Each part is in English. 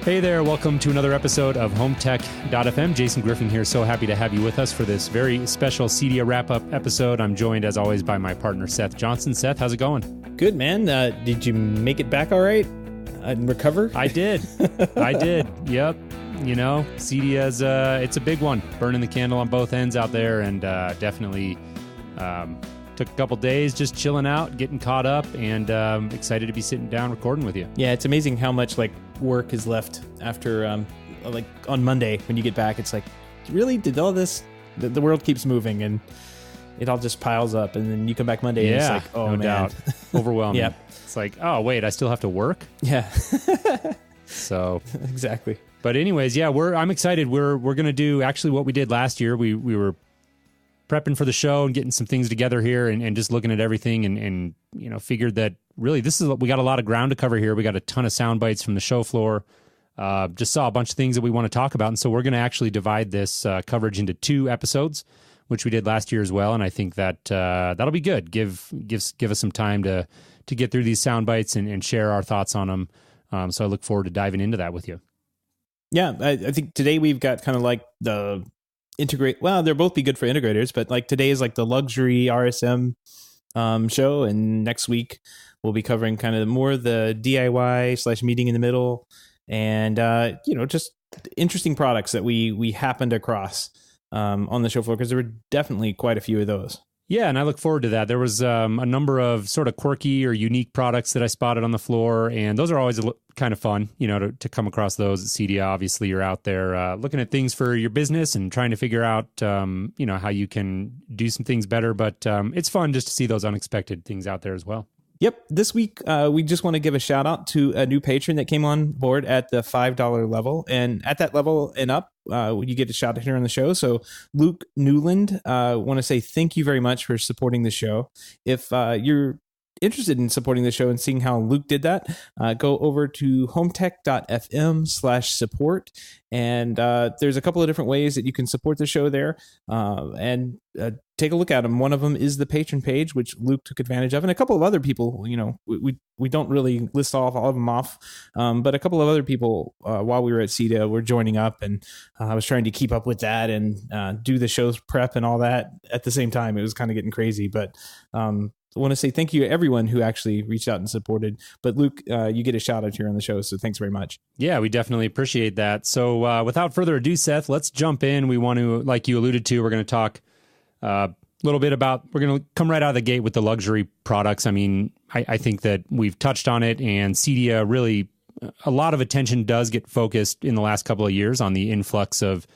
Hey there, welcome to another episode of HomeTech.fm. Jason Griffin here, so happy to have you with us for this very special CEDIA wrap-up episode. I'm joined, as always, by my partner, Seth Johnson. Seth, how's it going? Good, man. Did you make it back all right and recover? I did. Yep. You know, CEDIA's, it's a big one. Burning the candle on both ends out there, and definitely took a couple days just chilling out, getting caught up, and excited to be sitting down recording with you. Yeah, it's amazing how much work is left after on Monday when you get back. It's like, really, did all this? The world keeps moving and it all just piles up, and then you come back Monday and it's like, oh, no man. doubt. Overwhelming. Yep. It's like, oh wait, I still have to work. Yeah. So exactly. But anyways, yeah, I'm excited. We're gonna do actually what we did last year. We were prepping for the show and getting some things together here and just looking at everything and you know, figured that really we got a lot of ground to cover here. We got a ton of sound bites from the show floor. Just saw a bunch of things that we want to talk about. And so we're going to actually divide this coverage into 2 episodes, which we did last year as well. And I think that that'll be good. Give us some time to get through these sound bites and share our thoughts on them. So I look forward to diving into that with you. Yeah, I think today we've got kind of like the integrate. Well, they'll both be good for integrators, but like today is like the luxury RSM show, and next week we'll be covering kind of more the DIY / meeting in the middle, and just interesting products that we happened across on the show floor, because there were definitely quite a few of those. Yeah, and I look forward to that. There was a number of sort of quirky or unique products that I spotted on the floor, and those are always kind of fun, you know, to come across those at CEDIA. Obviously, you're out there looking at things for your business and trying to figure out, how you can do some things better. But it's fun just to see those unexpected things out there as well. Yep. This week, we just want to give a shout out to a new patron that came on board at the $5 level. And at that level and up, you get a shout out here on the show. So Luke Newland, want to say thank you very much for supporting the show. If you're interested in supporting the show and seeing how Luke did that, go over to HomeTech.fm/support. And there's a couple of different ways that you can support the show there. And take a look at them. One of them is the patron page, which Luke took advantage of. And a couple of other people, you know, we don't really list all of them off. But a couple of other people, while we were at CEDIA, were joining up. And I was trying to keep up with that and do the show's prep and all that at the same time. It was kind of getting crazy. But I want to say thank you to everyone who actually reached out and supported. But Luke, you get a shout out here on the show, so thanks very much. Yeah, we definitely appreciate that. So without further ado, Seth, let's jump in. We want to, like you alluded to, we're going to talk a little bit about, we're going to come right out of the gate with the luxury products. I mean, I think that we've touched on it, and CEDIA really, a lot of attention does get focused in the last couple of years on the influx of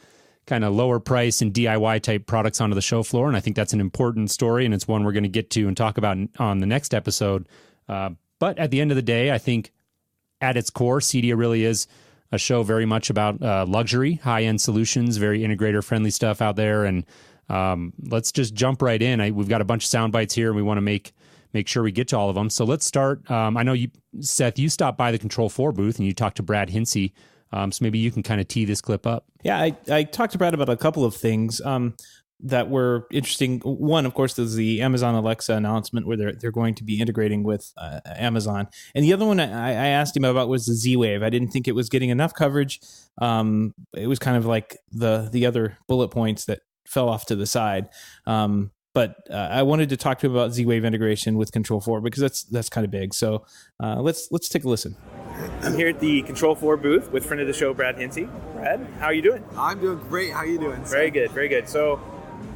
kind of lower price and DIY type products onto the show floor. And I think that's an important story, and it's one we're going to get to and talk about on the next episode. But at the end of the day, I think at its core, CEDIA really is a show very much about luxury, high-end solutions, very integrator-friendly stuff out there. And let's just jump right in. We've got a bunch of sound bites here, and we want to make sure we get to all of them. So let's start. I know Seth, you stopped by the Control4 booth, and you talked to Brad Hinsey. So maybe you can kind of tee this clip up. Yeah, I talked to Brad about a couple of things that were interesting. One, of course, is the Amazon Alexa announcement where they're going to be integrating with Amazon. And the other one I asked him about was the Z-Wave. I didn't think it was getting enough coverage. It was kind of like the other bullet points that fell off to the side. But I wanted to talk to him about Z-Wave integration with Control4 because that's kind of big. So let's take a listen. I'm here at the Control4 booth with friend of the show, Brad Hinsey. Brad, how are you doing? I'm doing great. How are you doing? Very good, very good. So,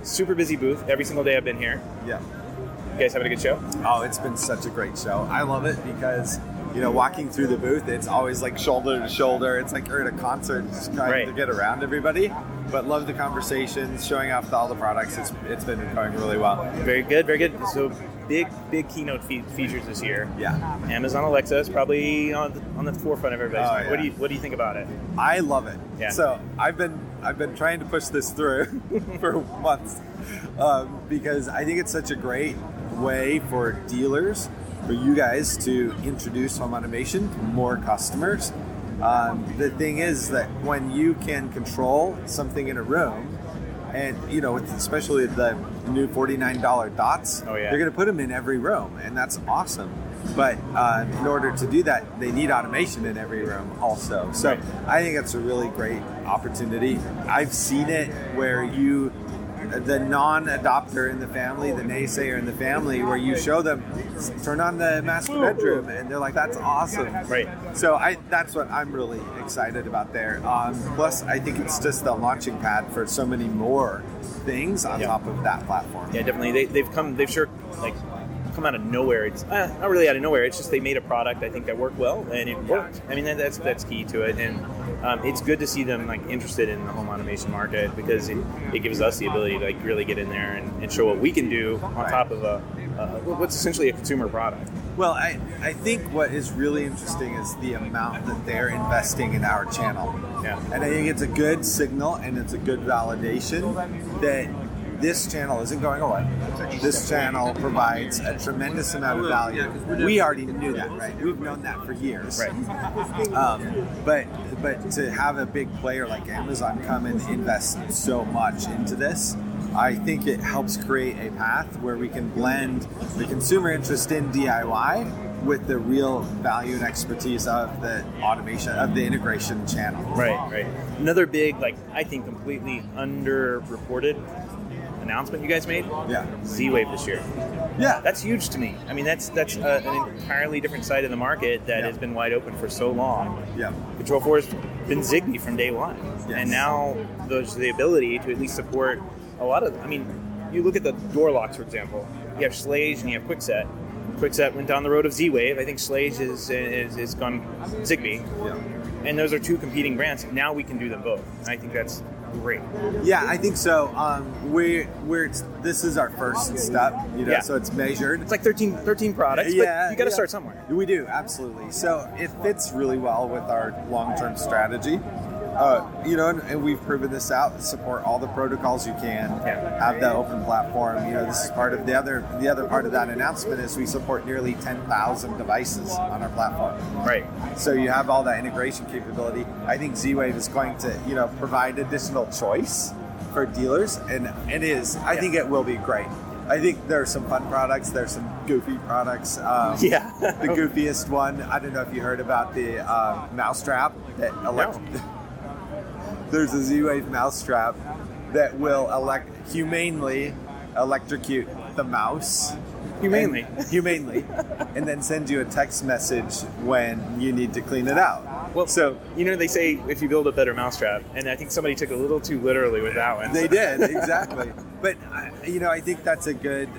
super busy booth. Every single day I've been here. Yeah. You guys having a good show? Oh, it's been such a great show. I love it because, you know, walking through the booth, it's always like shoulder to shoulder. It's like you're at a concert just trying to get around everybody. But love the conversations, showing off all the products. It's been going really well. Very good, very good. So big keynote features this year. Yeah. Amazon Alexa is probably on the forefront of everybody's mind. Yeah. What do you think about it? I love it. Yeah. So I've been trying to push this through for months because I think it's such a great way for dealers, for you guys to introduce home automation to more customers. The thing is that when you can control something in a room, and you know, especially the new $49 dots, oh, yeah. They're going to put them in every room, and that's awesome. But in order to do that, they need automation in every room also. So Right. I think it's a really great opportunity. I've seen it where the non-adopter in the family, the naysayer in the family, where you show them, turn on the master bedroom, and they're like, that's awesome. Right. So that's what I'm really excited about there. Plus, I think it's just the launching pad for so many more things on top of that platform. Yeah, definitely. They've come out of nowhere. It's not really out of nowhere. It's just they made a product, I think, that worked well, and it worked. I mean, that's key to it. And it's good to see them interested in the home automation market, because it gives us the ability to really get in there and show what we can do on top of what's essentially a consumer product. Well, I think what is really interesting is the amount that they're investing in our channel. Yeah. And I think it's a good signal, and it's a good validation that this channel isn't going away. This channel provides a tremendous amount of value. We already knew that, right? We've known that for years. Right. But to have a big player like Amazon come and invest so much into this, I think it helps create a path where we can blend the consumer interest in DIY with the real value and expertise of the automation, of the integration channel. Right. Another big, I think completely underreported announcement you guys made. Yeah. Z-Wave this year. Yeah. That's huge to me. I mean, that's an entirely different side of the market that has been wide open for so long. Yeah. Control4 has been Zigbee from day one. Yes. And now there's the ability to at least support a lot of, you look at the door locks, for example. You have Schlage and you have Kwikset. Kwikset went down the road of Z-Wave. I think Schlage is gone Zigbee. Yeah. And those are two competing brands. Now we can do them both. And I think that's great. Yeah, I think so. This is our first step, so it's measured. It's like 13 products, but you got to start somewhere. We do, absolutely. So it fits really well with our long-term strategy. And we've proven this out. Support all the protocols you can. Have the open platform. This is part of the other part of that announcement is we support nearly 10,000 devices on our platform. Right. So you have all that integration capability. I think Z-Wave is going to, provide additional choice for dealers, and it is. I think it will be great. I think there are some fun products. There's some goofy products. The goofiest one, I don't know if you heard about the mousetrap that There's a Z-Wave mousetrap that will humanely electrocute the mouse. Humanely, and then send you a text message when you need to clean it out. Well, so they say if you build a better mousetrap, and I think somebody took a little too literally with that one. They did, exactly. But I think that's a good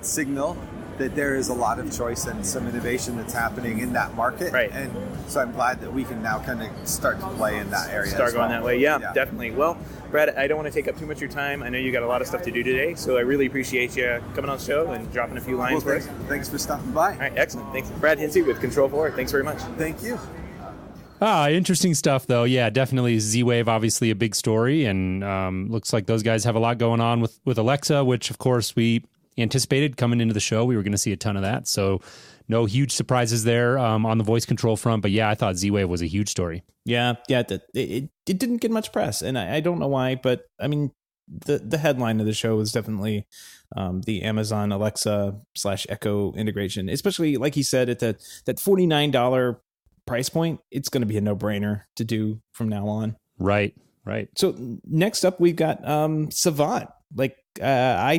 signal that there is a lot of choice and some innovation that's happening in that market. Right. And so I'm glad that we can now kind of start to play in that area. Start going that way. Yeah, definitely. Well, Brad, I don't want to take up too much of your time. I know you got a lot of stuff to do today, so I really appreciate you coming on the show and dropping a few lines for us. Thanks for stopping by. All right, excellent. Thanks. Brad Hinsey with Control4. Thanks very much. Thank you. Interesting stuff, though. Yeah, definitely Z-Wave, obviously a big story, and looks like those guys have a lot going on with Alexa, which, of course, we anticipated coming into the show. We were going to see a ton of that, so no huge surprises there on the voice control front. But yeah, I thought Z-Wave was a huge story. Yeah, it didn't get much press, and I don't know why, but I mean, the headline of the show was definitely the Amazon Alexa / Echo integration, especially like he said at that $49 price point. It's going to be a no-brainer to do from now on. Right. So next up, we've got Savant. I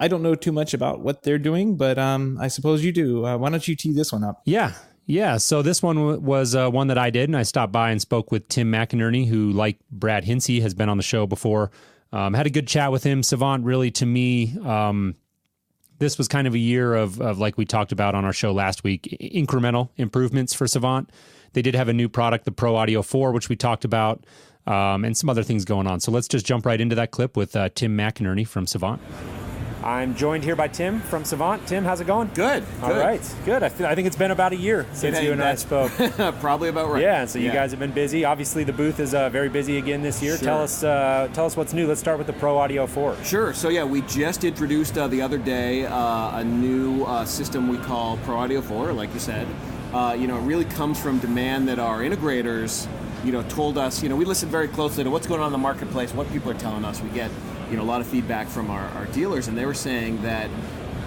don't know too much about what they're doing, but I suppose you do. Why don't you tee this one up? Yeah. So this one was one that I did, and I stopped by and spoke with Tim McInerney, who, like Brad Hinsey, has been on the show before. Had a good chat with him. Savant, really, to me, this was kind of a year of like we talked about on our show last week, incremental improvements for Savant. They did have a new product, the Pro Audio 4, which we talked about, and some other things going on. So let's just jump right into that clip with Tim McInerney from Savant. I'm joined here by Tim from Savant. Tim, how's it going? Good. All right. Good. I think it's been about a year since you and I spoke. Probably about right. Yeah. So you guys have been busy. Obviously, the booth is very busy again this year. Sure. Tell us what's new. Let's start with the Pro Audio 4. Sure. So yeah, we just introduced the other day a new system we call Pro Audio 4, like you said. It really comes from demand that our integrators, told us. We listen very closely to what's going on in the marketplace, what people are telling us. We get a lot of feedback from our dealers, and they were saying that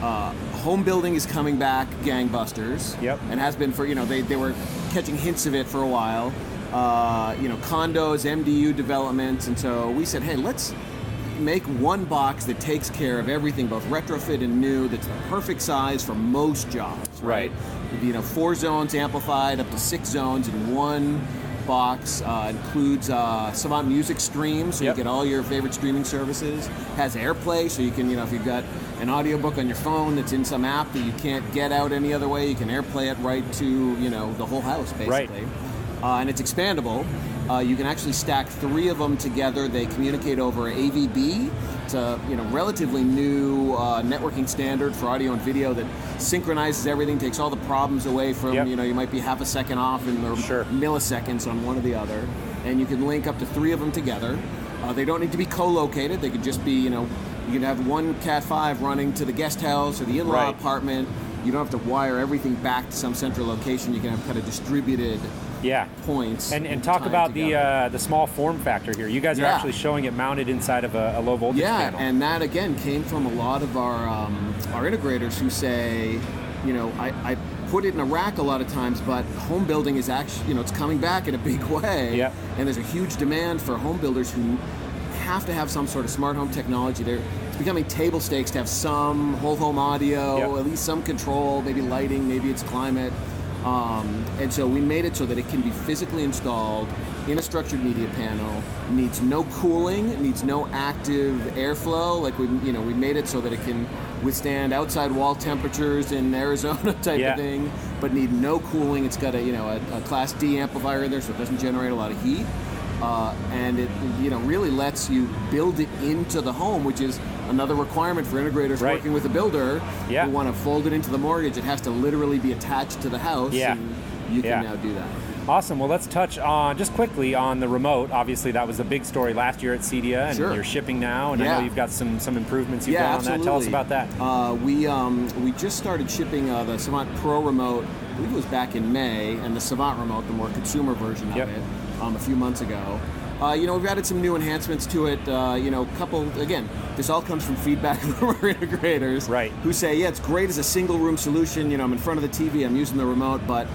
Home building is coming back gangbusters. Yep. And has been for, they were catching hints of it for a while. Condos, MDU developments. And so we said, hey, let's make one box that takes care of everything, both retrofit and new, that's the perfect size for most jobs, right? 4 zones amplified, up to 6 zones in one box. Includes Savant Music Stream, so you get all your favorite streaming services. Has AirPlay, so you can, if you've got an audiobook on your phone that's in some app that you can't get out any other way, you can AirPlay it right to, the whole house, basically. Right. And it's expandable. You can actually stack 3 of them together. They communicate over AVB. It's a relatively new networking standard for audio and video that synchronizes everything, takes all the problems away from, you might be half a second off in the milliseconds on one or the other. And you can link up to 3 of them together. They don't need to be co-located. They could just be, you can have one Cat 5 running to the guest house or the in-law apartment. You don't have to wire everything back to some central location. You can have kind of distributed points. And talk about the small form factor here. You guys are actually showing it mounted inside of a low voltage panel. And that again came from a lot of our integrators who say, I put it in a rack a lot of times, but home building is actually, it's coming back in a big way. Yep. And there's a huge demand for home builders who have to have some sort of smart home technology. It's becoming table stakes to have some whole home audio, at least some control, maybe lighting, maybe it's climate. And so we made it so that it can be physically installed in a structured media panel, needs no cooling, it needs no active airflow. Like we made it so that it can withstand outside wall temperatures in Arizona type of thing, but need no cooling. It's got a Class D amplifier in there, so it doesn't generate a lot of heat. And it really lets you build it into the home, which is another requirement for integrators working with a builder who want to fold it into the mortgage. It has to literally be attached to the house, and you can now do that. Awesome. Well, let's touch on just quickly on the remote. Obviously, that was a big story last year at CEDIA, and you're shipping now, and I know you've got some improvements you've done on that. Tell us about that. We just started shipping the Savant Pro remote, I believe it was back in May, and the Savant remote, the more consumer version of it, a few months ago. We've added some new enhancements to it. This all comes from feedback from our integrators who say, it's great as a single room solution. I'm in front of the TV, I'm using the remote, but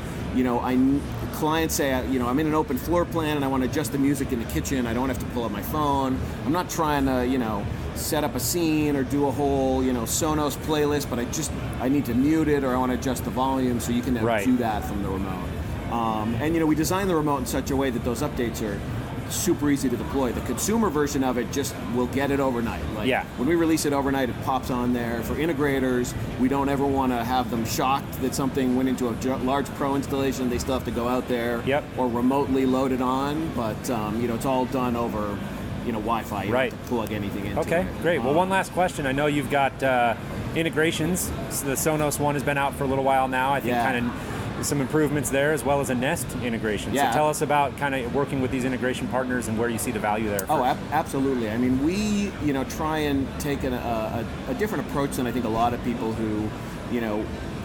clients say, I'm in an open floor plan and I want to adjust the music in the kitchen. I don't have to pull up my phone. I'm not trying to, set up a scene or do a whole, Sonos playlist, but I need to mute it or I want to adjust the volume, so you can now do that from the remote. We designed the remote in such a way that those updates are super easy to deploy. The consumer version of it just will get it overnight. When we release it overnight, it pops on there. For integrators, we don't ever want to have them shocked that something went into a large pro installation. They still have to go out there or remotely load it on. But it's all done over Wi-Fi. You don't have to plug anything into it. Okay, great. Well, one last question. I know you've got integrations. So the Sonos one has been out for a little while now. I think kind of some improvements there, as well as a Nest integration. So tell us about kind of working with these integration partners and where you see the value there. Absolutely. I mean, we try and take a different approach than I think a lot of people who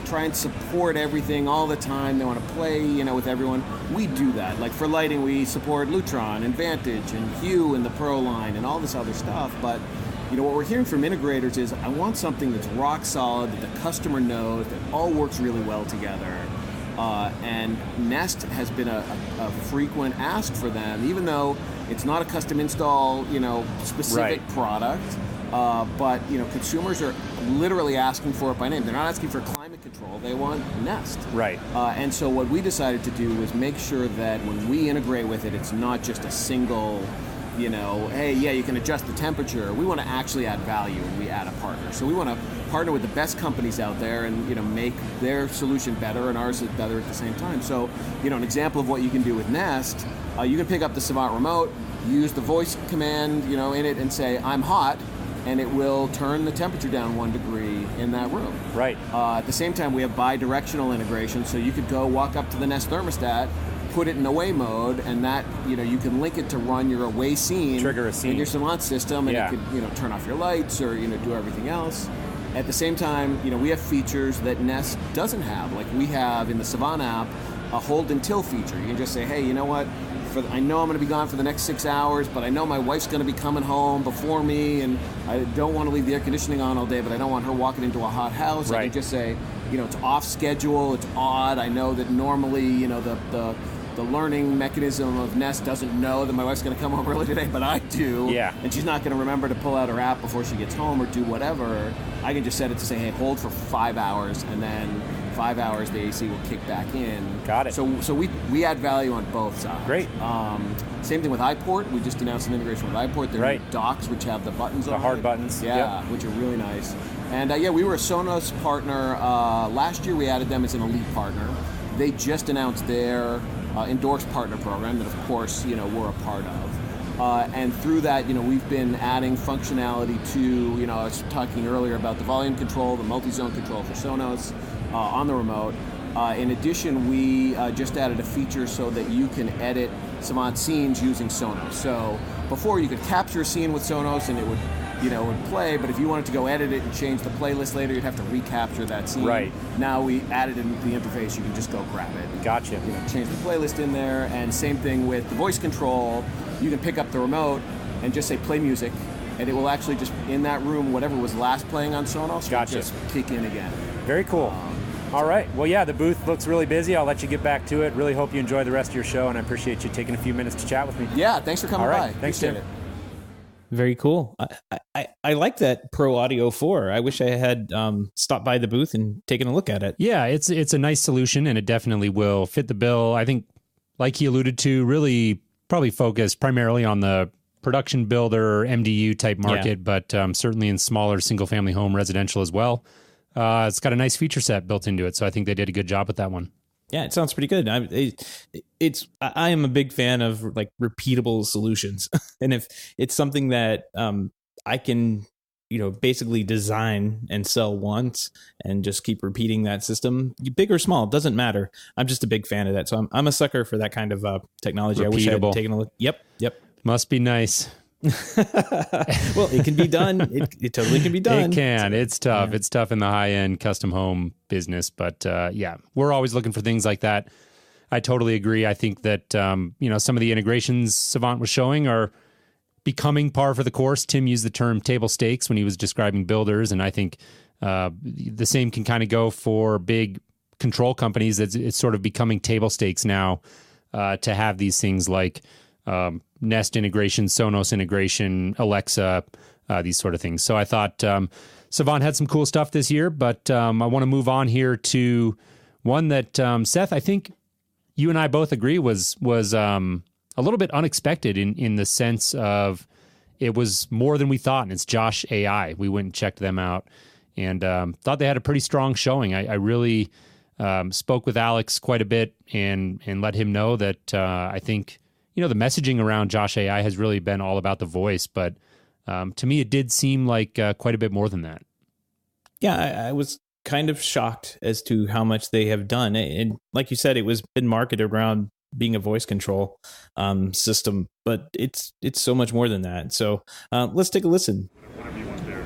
try and support everything all the time. They want to play with everyone. We do that. Like for lighting, we support Lutron and Vantage and Hue in the Pro line and all this other stuff. But what we're hearing from integrators is, I want something that's rock solid, that the customer knows, that all works really well together. And Nest has been a frequent ask for them, even though it's not a custom install, specific product. But consumers are literally asking for it by name. They're not asking for climate control; they want Nest. Right. And so what we decided to do was make sure that when we integrate with it, it's not just a single, hey, you can adjust the temperature. We want to actually add value, and we add a partner. So we want to partner with the best companies out there and make their solution better and ours better at the same time. So an example of what you can do with Nest, you can pick up the Savant remote, use the voice command in it, and say, I'm hot, and it will turn the temperature down 1 degree in that room. Right. At the same time, we have bi-directional integration, so you could go walk up to the Nest thermostat, put it in away mode, and that you can link it to run your away scene, trigger a scene in your Savant system, and it could turn off your lights or do everything else. At the same time, we have features that Nest doesn't have. Like we have in the Savant app a hold and till feature. You can just say, hey, I know I'm going to be gone for the next 6 hours, but I know my wife's going to be coming home before me, and I don't want to leave the air conditioning on all day, but I don't want her walking into a hot house. Right. I can just say, it's off schedule, it's odd. I know that normally, the learning mechanism of Nest doesn't know that my wife's going to come home early today, but I do. Yeah. And she's not going to remember to pull out her app before she gets home or do whatever. I can just set it to say, hey, hold for 5 hours, and then 5 hours the AC will kick back in. Got it. So we add value on both sides. Great. Same thing with iPort. We just announced an integration with iPort. There are docks which have the buttons on it. The hard buttons. Yeah, which are really nice. And we were a Sonos partner. Last year we added them as an elite partner. They just announced their endorsed partner program that, of course, we're a part of. And through that, we've been adding functionality to, I was talking earlier about the volume control, the multi-zone control for Sonos on the remote. In addition, we just added a feature so that you can edit Savant scenes using Sonos. So before you could capture a scene with Sonos and it would, would play, but if you wanted to go edit it and change the playlist later, you'd have to recapture that scene. Right. Now we added in the interface, you can just go grab it. Gotcha. Change the playlist in there, and same thing with the voice control. You can pick up the remote and just say play music, and it will actually just, in that room, whatever was last playing on Sonos, will just kick in again. Very cool. All right. Well, yeah, the booth looks really busy. I'll let you get back to it. Really hope you enjoy the rest of your show, and I appreciate you taking a few minutes to chat with me. Yeah, thanks for coming by. Thanks, Tim. Very cool. I like that Pro Audio 4. I wish I had stopped by the booth and taken a look at it. Yeah, it's a nice solution, and it definitely will fit the bill. I think, like he alluded to, really probably focused primarily on the production builder, MDU type market, but certainly in smaller single-family home residential as well. It's got a nice feature set built into it, so I think they did a good job with that one. Yeah, it sounds pretty good. I am a big fan of like repeatable solutions, and if it's something that I can, basically design and sell once and just keep repeating that system, big or small, doesn't matter. I'm just a big fan of that, so I'm a sucker for that kind of technology. Repeatable. I wish I had taken a look. Yep. Must be nice. Well, it can be done. It totally can be done. It can. It's tough. Yeah. It's tough in the high-end custom home business. But we're always looking for things like that. I totally agree. I think that, some of the integrations Savant was showing are becoming par for the course. Tim used the term table stakes when he was describing builders. And I think the same can kind of go for big control companies. It's sort of becoming table stakes now to have these things like Nest integration, Sonos integration, Alexa, these sort of things. So I thought Savant had some cool stuff this year, but I want to move on here to one that, Seth, I think you and I both agree was a little bit unexpected in the sense of it was more than we thought, and it's Josh AI. We went and checked them out and thought they had a pretty strong showing. I really spoke with Alex quite a bit and let him know that I think the messaging around Josh AI has really been all about the voice, but to me, it did seem like quite a bit more than that. Yeah, I was kind of shocked as to how much they have done. And like you said, it was been marketed around being a voice control system, but it's so much more than that. So let's take a listen.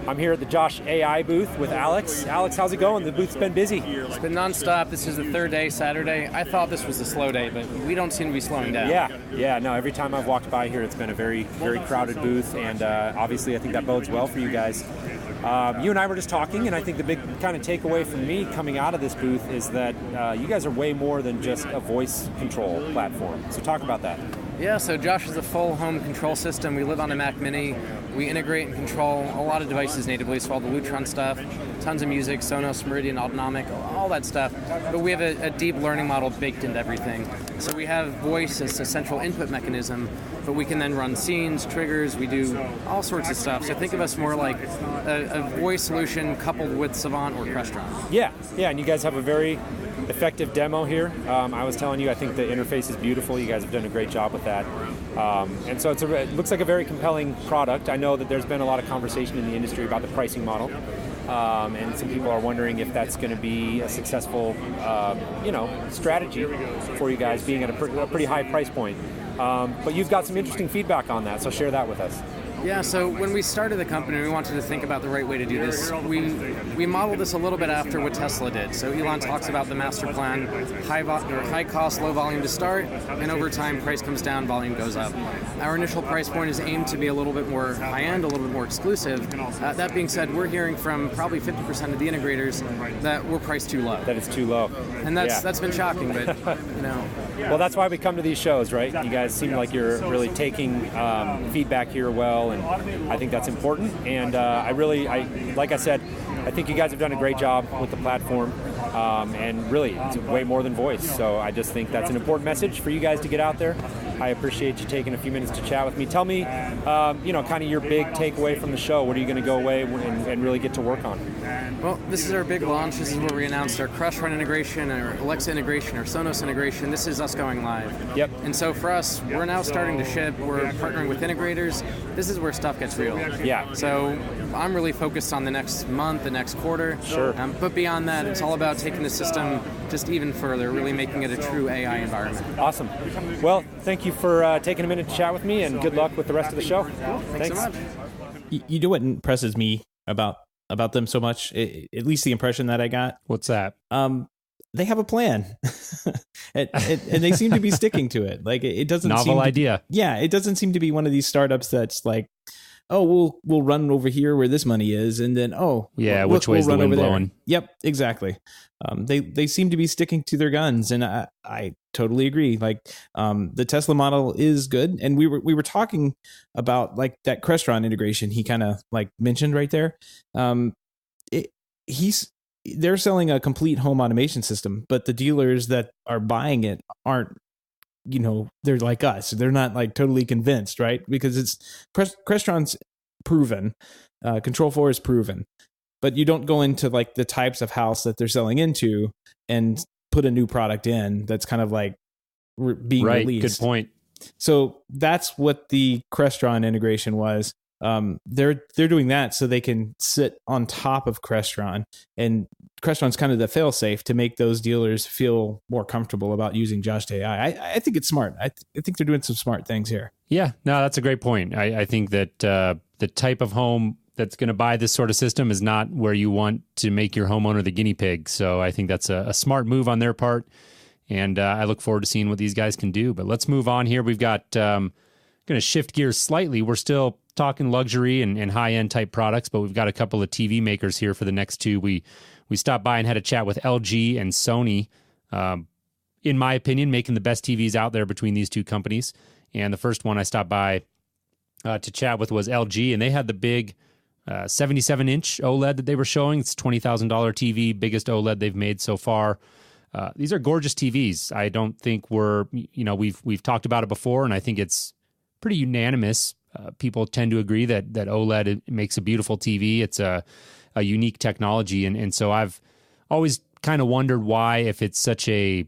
I'm here at the Josh AI booth with Alex. Alex, how's it going? The booth's been busy. It's been nonstop. This is the third day, Saturday. I thought this was a slow day, but we don't seem to be slowing down. Yeah. No, every time I've walked by here, it's been a very, very crowded booth, and obviously I think that bodes well for you guys. You and I were just talking, and I think the big kind of takeaway from me coming out of this booth is that you guys are way more than just a voice control platform. So talk about that. Yeah, so Josh is a full home control system. We live on a Mac Mini. We integrate and control a lot of devices natively, so all the Lutron stuff, tons of music, Sonos, Meridian, Autonomic, all that stuff. But we have a deep learning model baked into everything. So we have voice as a central input mechanism, but we can then run scenes, triggers, we do all sorts of stuff. So think of us more like a voice solution coupled with Savant or Crestron. Yeah, and you guys have a very effective demo here. I was telling you, I think the interface is beautiful. You guys have done a great job with that. And so it looks like a very compelling product. I know that there's been a lot of conversation in the industry about the pricing model. And some people are wondering if that's going to be a successful, strategy for you guys being at a pretty high price point. But you've got some interesting feedback on that, so share that with us. Yeah, so when we started the company, we wanted to think about the right way to do this. We modeled this a little bit after what Tesla did. So Elon talks about the master plan, high cost, low volume to start, and over time, price comes down, volume goes up. Our initial price point is aimed to be a little bit more high-end, a little bit more exclusive. That being said, we're hearing from probably 50% of the integrators that we're priced too low. That it's too low. And that's been shocking, but, you know. Well, that's why we come to these shows, right? You guys seem like you're really taking feedback here well, and I think that's important. And like I said, I think you guys have done a great job with the platform, and really, it's way more than voice. So I just think that's an important message for you guys to get out there. I appreciate you taking a few minutes to chat with me. Tell me, kind of your big takeaway from the show. What are you going to go away and really get to work on? Well, this is our big launch. This is where we announced our Crestron integration, our Alexa integration, our Sonos integration. This is us going live. Yep. And so for us, we're now starting to ship. We're partnering with integrators. This is where stuff gets real. Yeah. So I'm really focused on the next month, the next quarter. Sure. But beyond that, it's all about taking the system just even further, really making it a true AI environment. Awesome. Well, thank you for taking a minute to chat with me, and good luck with the rest of the show. Cool. Thanks so much. You know what impresses me about them so much? At least the impression that I got. What's that? They have a plan, and they seem to be sticking to it. Like it doesn't novel idea. Yeah, it doesn't seem to be one of these startups that's like, oh, we'll run over here where this money is, and then which way's the wind blowing? Yep, exactly. They seem to be sticking to their guns, and I totally agree. Like the Tesla model is good, and we were talking about like that Crestron integration. He kind of like mentioned right there. They're selling a complete home automation system, but the dealers that are buying it aren't. They're like us. They're not like totally convinced, right? Because it's Crestron's proven, Control 4 is proven, but you don't go into like the types of house that they're selling into and put a new product in that's kind of like being released. Good point. So that's what the Crestron integration was. They're doing that so they can sit on top of Crestron, and Crestron's kind of the fail-safe to make those dealers feel more comfortable about using Josh to AI. I think it's smart. I think they're doing some smart things here. Yeah, no, that's a great point. I think that the type of home that's going to buy this sort of system is not where you want to make your homeowner the guinea pig. So I think that's a smart move on their part, and I look forward to seeing what these guys can do. But let's move on here. We've got going to shift gears slightly. We're still talking luxury and high-end type products, but we've got a couple of TV makers here for the next two. We stopped by and had a chat with LG and Sony. In my opinion, making the best TVs out there between these two companies. And the first one I stopped by to chat with was LG, and they had the big 77-inch OLED that they were showing. It's a $20,000 TV, biggest OLED they've made so far. These are gorgeous TVs. I don't think we've talked about it before, and I think it's pretty unanimous. People tend to agree that OLED makes a beautiful TV. It's a unique technology, and so I've always kind of wondered why, if it's such a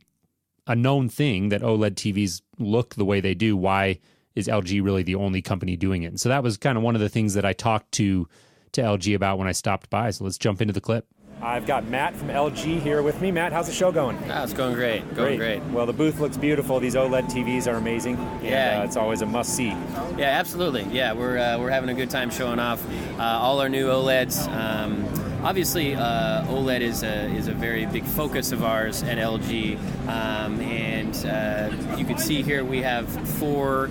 known thing that OLED TVs look the way they do, why is LG really the only company doing it? And so that was kind of one of the things that I talked to LG about when I stopped by. So let's jump into the clip. I've got Matt from LG here with me. Matt, how's the show going? It's going great. Great. Well, the booth looks beautiful. These OLED TVs are amazing. Yeah. And, it's always a must-see. Yeah, absolutely. Yeah, we're having a good time showing off all our new OLEDs. Obviously, OLED is a very big focus of ours at LG, and you can see here we have 4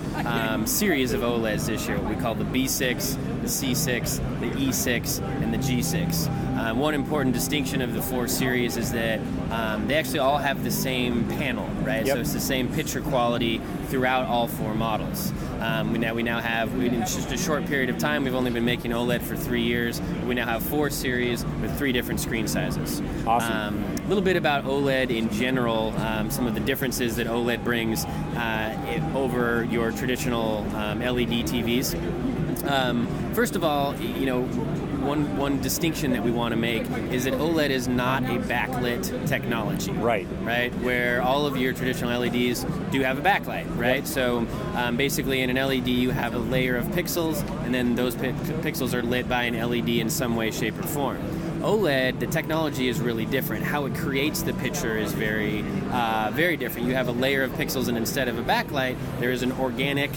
series of OLEDs this year. What we call the B6, the C6, the E6, and the G6. One important distinction of the 4 series is that they actually all have the same panel, right? Yep. So it's the same picture quality throughout all 4 models. We now have, in just a short period of time, we've only been making OLED for 3 years. We now have 4 series with 3 different screen sizes. Awesome. A little bit about OLED in general, some of the differences that OLED brings over your traditional LED TVs. First of all, one distinction that we want to make is that OLED is not a backlit technology. Right. Where all of your traditional LEDs do have a backlight, right? Yep. So basically in an LED you have a layer of pixels, and then those pixels are lit by an LED in some way, shape, or form. OLED, the technology is really different. How it creates the picture is very, very different. You have a layer of pixels, and instead of a backlight, there is an organic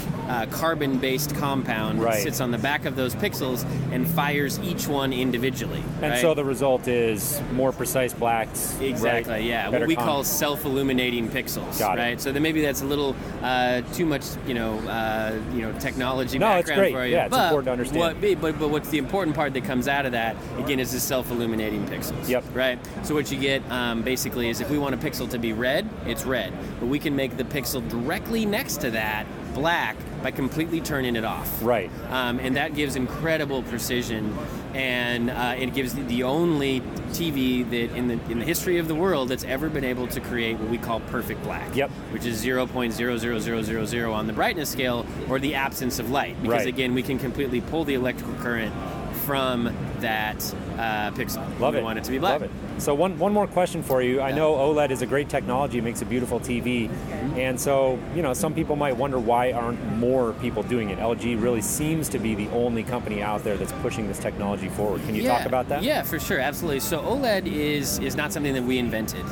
carbon-based compound that sits on the back of those pixels and fires each one individually. And so the result is more precise blacks. Exactly, yeah. What we call self-illuminating pixels. Got it. Right? So then maybe that's a little too much, technology No, background it's great. for you. Yeah, it's important to understand. But what's the important part that comes out of that, again, is the self-illuminating pixels. Yep. Right? So what you get basically is if we want a pixel to be red, it's red. But we can make the pixel directly next to that black by completely turning it off. Right. And that gives incredible precision, and it gives the only TV that in the history of the world that's ever been able to create what we call perfect black. Yep. Which is 0.00000 on the brightness scale, or the absence of light. Because again, we can completely pull the electrical current from that pixel. Love we it. want it to be black. Love it. So one more question for you. I know OLED is a great technology, it makes a beautiful TV, and so some people might wonder why aren't more people doing it. LG really seems to be the only company out there that's pushing this technology forward. Can you talk about that? Yeah, for sure, absolutely. So OLED is not something that we invented.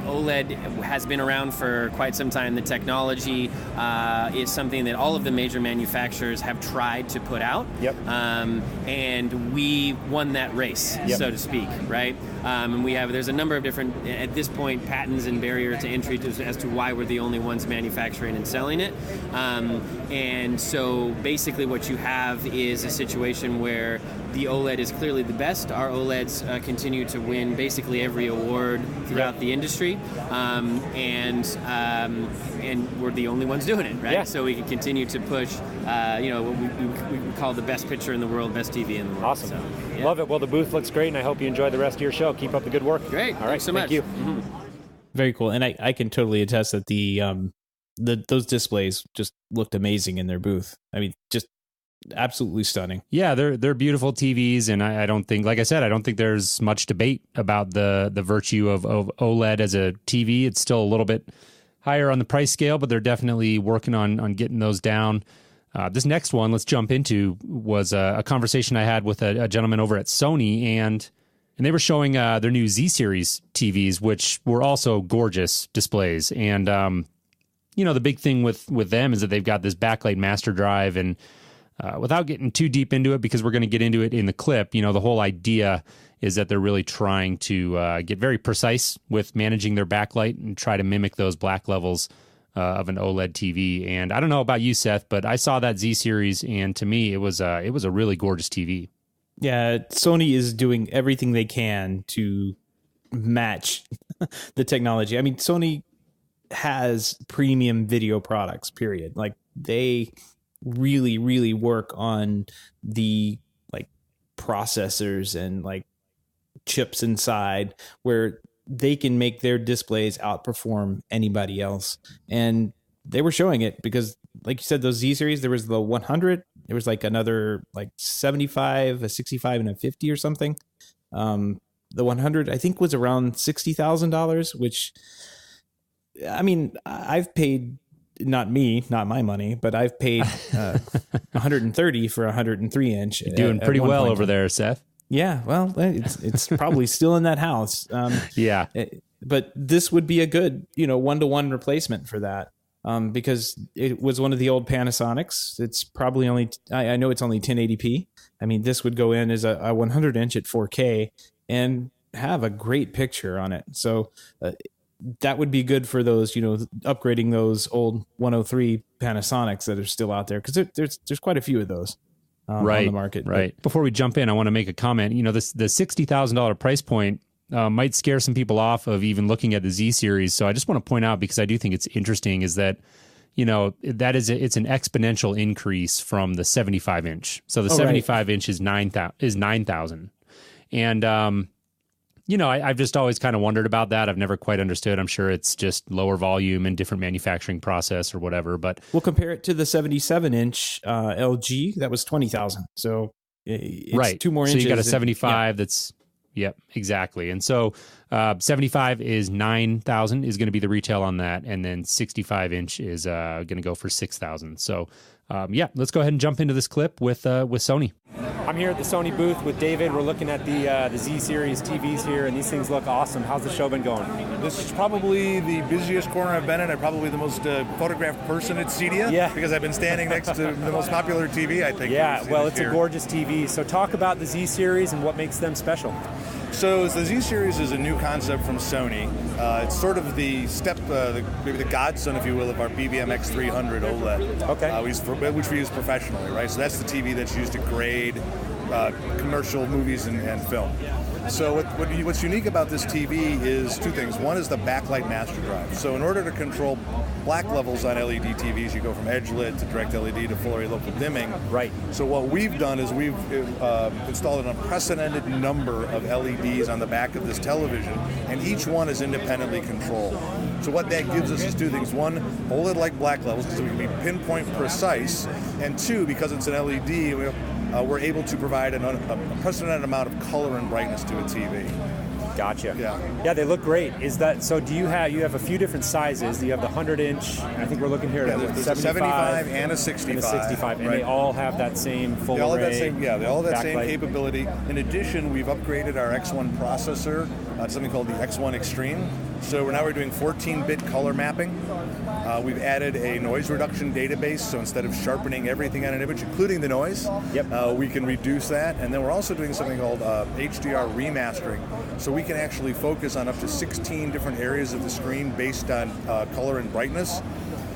OLED has been around for quite some time. The technology is something that all of the major manufacturers have tried to put out. Yep. And we won that race, so to speak, right? And there's a number of different, at this point, patents and barrier to entry as to why we're the only ones manufacturing and selling it. And so basically what you have is a situation where the OLED is clearly the best. Our OLEDs continue to win basically every award throughout the industry, and we're the only ones doing it, right? Yeah. So we can continue to push, what we call the best picture in the world, best TV in the world. Awesome. So, yeah. Love it. Well, the booth looks great, and I hope you enjoy the rest of your show. Keep up the good work. Great. All right. Thanks so much. Thank you. Mm-hmm. Very cool. And I can totally attest that those displays just looked amazing in their booth. I mean, just absolutely stunning. Yeah, they're beautiful TVs, and I don't think, like I said, I don't think there's much debate about the virtue of OLED as a TV. It's still a little bit higher on the price scale, but they're definitely working on getting those down. This next one, let's jump into, was a conversation I had with a gentleman over at Sony, and they were showing their new Z-Series TVs, which were also gorgeous displays. And the big thing with them is that they've got this backlight master drive, and without getting too deep into it, because we're going to get into it in the clip, the whole idea is that they're really trying to get very precise with managing their backlight and try to mimic those black levels of an OLED TV. And I don't know about you, Seth, but I saw that Z-Series, and to me, it was a really gorgeous TV. Yeah, Sony is doing everything they can to match the technology. I mean, Sony has premium video products, period. Like, they really, really work on the processors and chips inside, where they can make their displays outperform anybody else. And they were showing it because, like you said, those Z-Series, there was the 100, there was another 75, a 65, and a 50 or something. The 100, I think, was around $60,000, which, I mean, I've paid, not my money, but I've paid 130 for a 103 inch. You're doing pretty well over there, Seth. Yeah, well, it's probably still in that house. Yeah. But this would be a good, one-to-one replacement for that, because it was one of the old Panasonics. It's probably only, I know it's only 1080p. I mean, this would go in as a 100 inch at 4K and have a great picture on it. So that would be good for those, upgrading those old 103 Panasonics that are still out there, because there's quite a few of those. On the market. Right. Before we jump in, I want to make a comment. The $60,000 price point might scare some people off of even looking at the Z-Series. So I just want to point out, because I do think it's interesting, is that, it's an exponential increase from the 75 inch. So the 75 inch is 9,000. And, I've just always kind of wondered about that. I've never quite understood. I'm sure it's just lower volume and different manufacturing process or whatever. But we'll compare it to the 77-inch LG. That was 20,000. So it's 2 more inches. So you got a 75 that's, yep, exactly. And so 75 is 9,000 is going to be the retail on that, and then 65 inch is going to go for 6,000. So yeah, let's go ahead and jump into this clip with Sony. I'm here at the Sony booth with David. We're looking at the Z series TVs here, and these things look awesome. How's the show been going? This is probably the busiest corner I've been in. I'm probably the most photographed person at CEDIA. Yeah. Because I've been standing next to the most popular TV, I think. Yeah, well, it's a gorgeous TV. So talk about the Z series and what makes them special. So the Z series is a new concept from Sony. It's sort of the step, maybe the godson, if you will, of our BBM-X300 OLED. Okay. Which we use professionally, right? So that's the TV that's used to grade commercial movies and film. So what's unique about this TV is two things. One is the backlight master drive. So in order to control black levels on LED TVs, you go from edge lit to direct LED to full array local dimming. Right. So what we've done is we've installed an unprecedented number of LEDs on the back of this television, and each one is independently controlled. So what that gives us is two things. One, OLED-like black levels, so we can be pinpoint precise, and two, because it's an LED, we're able to provide an unprecedented amount of color and brightness to a TV. Gotcha. Yeah, they look great. Is that so? Do you have a few different sizes? Do you have the 100-inch? I think we're looking here at there's the a 75 and a 65. And they all have that same full they all array. Have that same, they all have that same backlight. capability. In addition, we've upgraded our X1 processor to something called the X1 Extreme. So we're doing 14-bit color mapping. We've added a noise reduction database, so instead of sharpening everything on an image, including the noise, we can reduce that. And then we're also doing something called HDR remastering. So we can actually focus on up to 16 different areas of the screen based on color and brightness.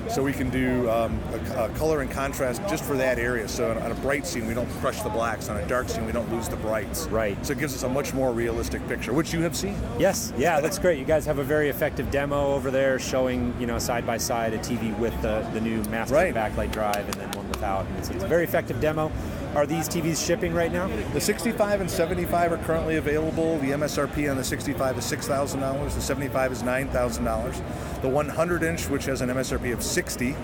So we can do a color and contrast just for that area. So on a bright scene, we don't crush the blacks. On a dark scene, we don't lose the brights. Right. So it gives us a much more realistic picture, which you have seen. Yes. Yeah, that's great. You guys have a very effective demo over there showing, side by side a TV with the new master backlight drive and then one without. And it's a very effective demo. Are these TVs shipping right now? The 65 and 75 are currently available. The MSRP on the 65 is $6,000. The 75 is $9,000. The 100-inch, which has an MSRP of 60,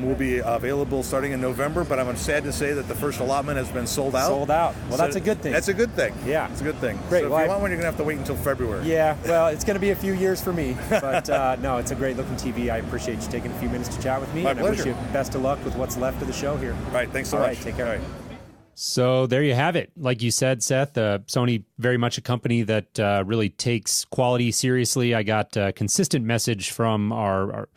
will be available starting in November, but I'm sad to say that the first allotment has been sold out. Well, so that's a good thing. That's a good thing. Yeah. It's a good thing. Great. So if you want one, you're going to have to wait until February. Yeah, well, it's going to be a few years for me, but no, it's a great-looking TV. I appreciate you taking a few minutes to chat with me. My and pleasure. I wish you best of luck with what's left of the show here. All right, thanks so All much. right, take care. All right. So there you have it. Like you said, Seth, Sony, very much a company that really takes quality seriously. I got a consistent message from our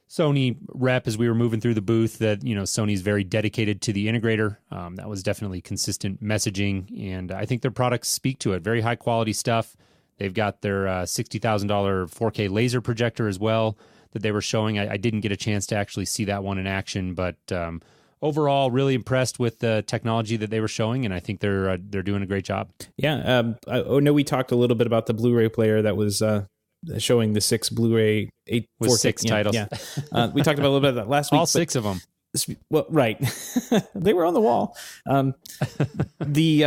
Sony rep as we were moving through the booth that, Sony's very dedicated to the integrator. That was definitely consistent messaging, and I think their products speak to it. Very high quality stuff. They've got their $60,000 4K laser projector as well that they were showing. I didn't get a chance to actually see that one in action, but overall, really impressed with the technology that they were showing, and I think they're doing a great job. Yeah, I know we talked a little bit about the Blu-ray player that was showing the 6 Blu-ray 8 with 6 titles. Yeah, we talked about a little bit of that last week. All 6 of them. Well, right, they were on the wall. The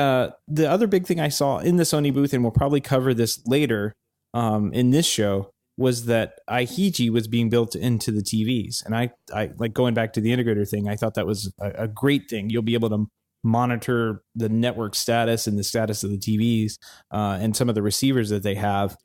other big thing I saw in the Sony booth, and we'll probably cover this later in this show, was that iHeiji was being built into the TVs. And I like going back to the integrator thing, I thought that was a great thing. You'll be able to monitor the network status and the status of the TVs and some of the receivers that they have.